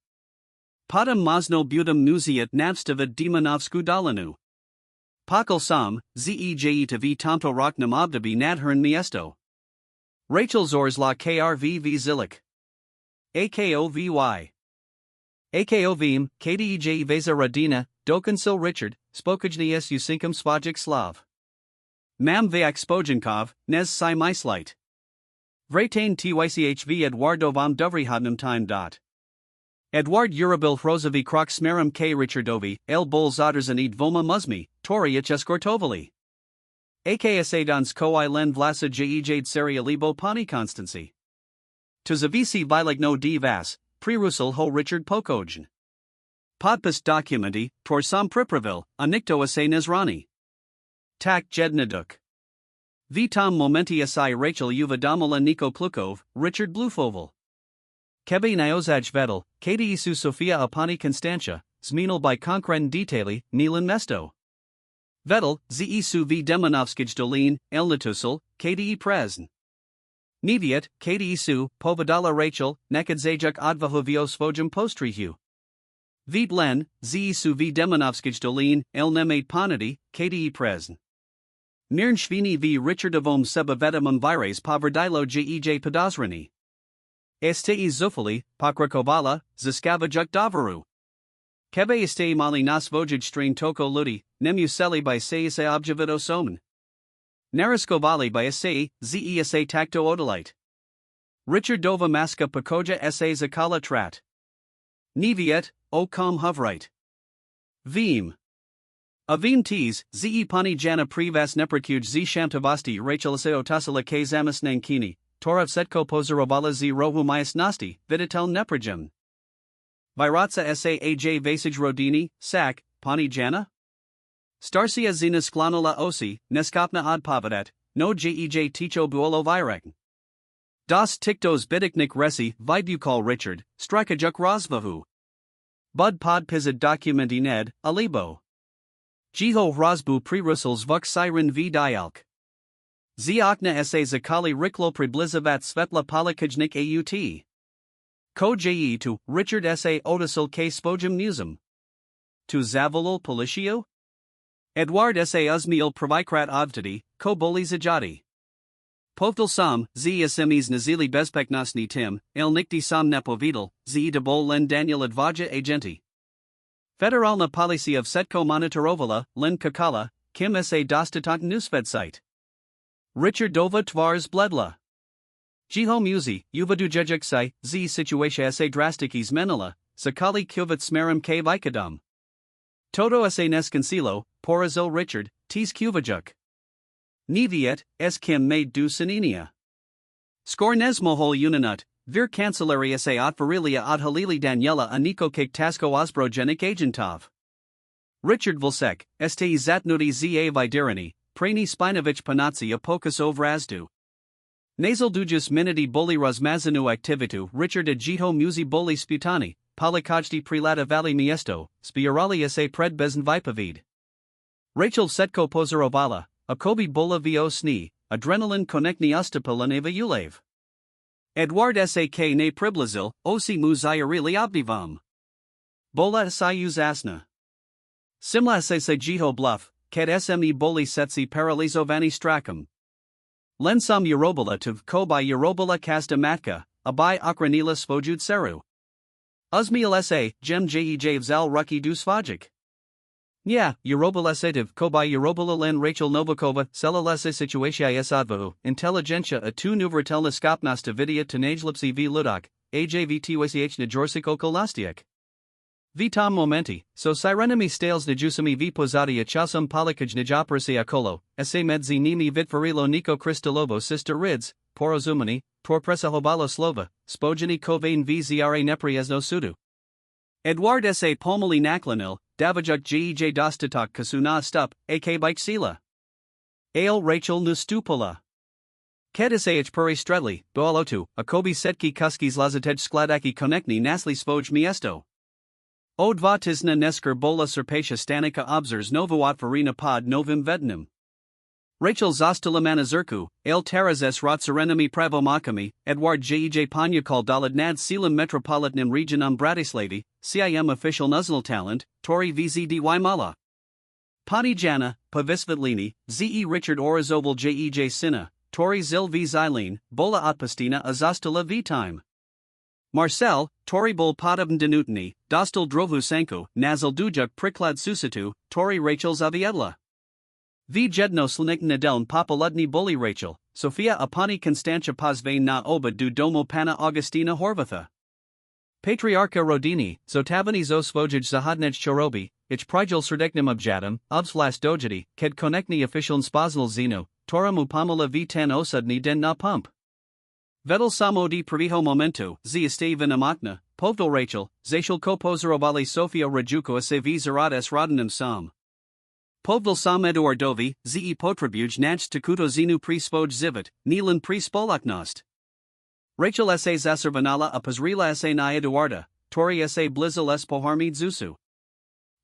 Podam mozno butam muziat navstavid demonovsku dalanu. Pakal sam, zejet v tomto roknam obdabi nadhern miesto. Rachel Zors la krv v zilik. AKOVY. AKOVim, KDEJ Veza Radina, Dokonsil Richard, Spokojni s Usinkum Svajik Slav. Mam Vayak Spojenkov, Nez Si Myslite. Vratain Tychv Eduardo vom Dovrihodnum time. Eduard Urabil Hrozovi Krok Smerum K. Richardovi, El Bol Zoderzanid Voma Muzmi, Toriach Eskortovali. AKSA Dans Koi Len Vlasa Jejade Seria Libo Pani Constancy. To Zavisi Vilegno D. Vas, Prerusal Ho Richard Pokojn. Podpis Documenti, Tor Sam Pripravil, Anikto Ase Nezrani. Tak Jednaduk. Vitam Momenti Asai Rachel Uvadamala Niko Plukov, Richard Blufoval. Kebe Niozaj Vedel, Kdeisu Sofia Apani Constantia, Zminal by Konkren Detali, Milan Mesto. Vedel, Zesu v Demonovskij Dolin, Elnatusal, Kde Prezn. Niviet, Kdeisu, Povadala Rachel, Nekadzajuk Odvahovio Svojum Postrihu. Vit Len, Zesu v Demonovskij Dolin, Elnemate Ponadi, Kde Prezn. Mirn Shvini v Richardovom Seba Vedamum Vires Poverdilo Jej Podozrani. Estei Zufali, Pokrakovala, Zaskavajuk Davaru. Kebe estei mali nas vojij strain toko ludi, nemuseli by se objavido somen. Nariskovali by se, zesa tacto odolite. Richard Dova Maska Pakoja sa Zakala Trat. Niviet, o com hovrite. Vim. Avim tees, ze pani jana privas neprakuj z shamtavasti Rachel seo tasala k zamas nankini, torav setko pozarovala z rohu myas nasti, viditel neprajem. Viratsa sa aj vasij rodini, sak, pani jana? Starsia zina sklanola osi, neskopna od pavadat, no jej ticho buolo virek. Das tiktos bidiknik resi, vidukal Richard, strikajuk rozvahu. Bud pod pizad documenti ned, alibo. Jiho Hrozbu prerusals vuk siren v dialk. Ziokna sa zakali riklo priblizavat svetla polikajnik aut. Ko je to Richard sa otisal k spojum musum. To zavolul politio? Eduard sa uzmiel pravikrat ovtadi, ko boli zajati. Povtal sam, z smes nazili bezpeknosni tim, el nikti sam nepovidal, z debol len Daniel advaja agenti. Federalna policija Setko monitorovala, len kakala, kim sa dostatak newsvedsite. Richard Dova tvars bledla. Jiho muzi, uvadujejek si, z situatia sa drastiki zmenila, sakali kuvat smerum k vikadam. Todo sa nescansilo, porazil Richard, tis kuvajuk. Niviet, s kim made du sininia. Skor nesmohol uninut, vir cancellaria sa otvarilia od halili Daniela aniko kik tasko osbrogenik agentov. Richard Vilsek, ste zatnudi za vidirani, prani spinovich panatsi apokas ovrazdu. Nasal dujus miniti boli rozmazanu activitu Richard ajito muzi boli sputani, polikajdi prilata vali miesto, spirali sa pred bezn vipavid. Rachel Setko Pozarovala, Akobi bola vo sni, adrenalin konekni ostapilaneva ulev. Eduard sak ne priblazil, osi mu zayarili obdivam. Bola sayuz asna. Simla se jiho bluff, ket sme boli setsi paralizovani strakam. Len sam Eurobola to ko by Eurobola kasta matka, abai akranila svojud seru. Uzmiel sa, jem jej vzal ruki du svajik. Nya, Eurobola setiv ko by Eurobola len Rachel Novakova, sela lesa situatia sadvahu, intelligentia a tu nuvratelna skopnasta vidia tenajlipsi v ludak, ajvtych najorsik okolastiak. Vitam momenti, so sirenami stales najusami v pozadia chasum palikaj najoperasi akolo, sa medzi nimi vitfarilo niko kristalovo sister rids, porozumani, torpresa hobalo slova, spojeni kovain v zra nepriezno sudu. Edward sa pomali naklanil, davajuk jej dostatok kasuna stup, ak bike sila. Ale Rachel nustupula. Kedisah puri stredli, boalotu, akobi setki kuskis lazatej skladaki konekni nasli spoj miesto. O dva tisna nesker bola serpatia stanika obzers novuat farina pod novim vednim. Rachel zostila manazurku, ale tarazes rot serenami pravomakami, Edward jej panyakal dalad nad selim metropolitnim regionum Bratislavi, CIM official nuznal talent, Tori vzdy mala. Pani Jana, Pavisvitlini, ze Richard Orizoval jej sina, Tori zil v Zilene, bola atpastina a zostila v time. Marcel, Tori bol podobn denutni, dostal drovu sanko, nazal dujuk priklad susatu, Tori Rachel zaviedla. V jedno slinik nadeln popoludni boli Rachel, Sofia apani Constantia pozvain na oba du domo pana Augustina Horvatha. Patriarcha Rodini, zotavani zo svojij zahodnej chorobi, ich prijel serdeknim objatum, obslas dojiti, ked konekni official spaznal zino, Tora mupamala v ten osudni den na pump. Vedel samo di priviho momento, z estaven amakna, povdol Rachel, zashal ko pozorovali Sofia rajuko se v zaradas rodenim sam. Povdol sam Eduardovi, ze potrebuj naj takuto zinu pri svoj zivit, nilan pri spolaknost. Rachel sa zaservanala a pazrila sa na Eduarda, Tori sa blizzal s poharmid zusu.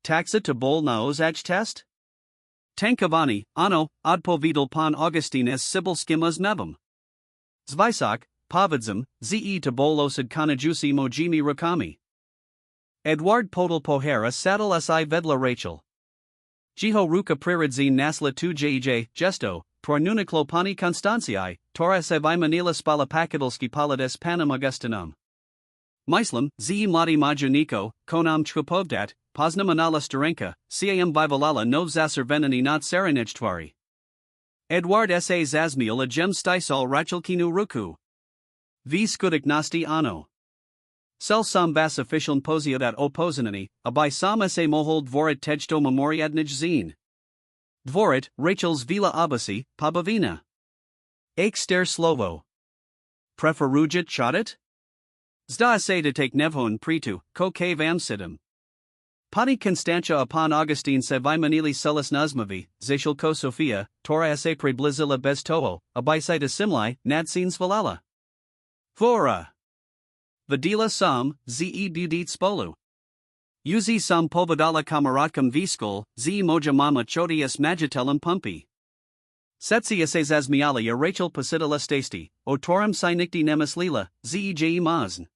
Taxa to bol na ozaj test? Tankavani, ano, odpovidal pan Augustin s sibyl skimas mevum. Zvisak, Pavidzum, ze to bolosad kanajusi mojimi rakami. Edward podal pohera saddle si vedla Rachel. Jiho ruka priridzin nasla tu jej, gesto, tornuniklo pani Constanciai, tora sevi manila spala pakadalski palades panam Augustinum. Myslam, ze mladi majuniko, konam chkupovdat, pozna manala starenka, cam vivalala nov zaservenani not serenijtvari. Edward sa zazmiel a gem stisol rachelkinu ruku. V skudik nasti ano. Sel sam vas official poziodat opozinani, abai sam sa mohold dvorit tejto memoriadnij zine. Dvorit, Rachel's vila abasi, pabavina. Ekster slovo. Preferujit chotit? Zda sa to take nevhon pritu, ko cave amsidum. Pani Constantia upon Augustine sevi manili celis nazmavi, zashal ko Sophia, Tora sa preblizila bez toho, abaisita simli, nadsins valala. Fora. Vadila sam, ze budit spolu. Uzi sam povadala kamaratkam viskol, ze moja mama chodias magitelam pumpi. Setsia se zazmialia Rachel pasidala stasti, o toram sinikti nemis lila, jej mazn.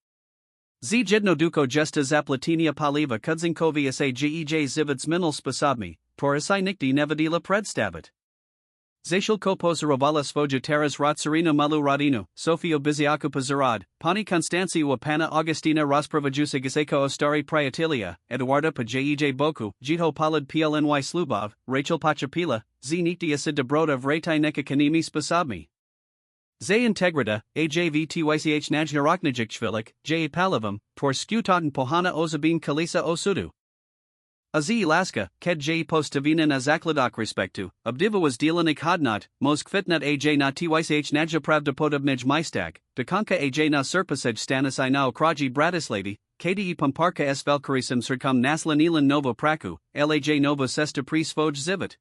Z jedno duko gesta zaplatinia paliva kudzinkovia sa jej zivits minul sposobmi, torasai nikti nevadila predstavit. Zashal ko pozorovala svoja teras rotsarino malu radino, Sofio biziaku pozorad, pani Constancio pana Augustina raspravajusa giseko ostari priatilia, Eduarda pa jej boku, jito palad plny slubov, Rachel pachapila, z nikti asid dobroda vretai neka kanimi sposobmi. Ze integrita, ajvtych najnaroknajikchvilik, j palavam, tor skutaten pohana ozabin kalisa osudu. Azi laska, ked j postavina na zakladok respectu, obdiva was delanik hodnot, moskvitnat aj na tych najapravda podobnej majstak, dekonka aj na serpasej stanisai na okraji Bratislavi, kde pamparka s velkarisem srkam naslanilan novo praku, laj novo sesta pri svoj zivit.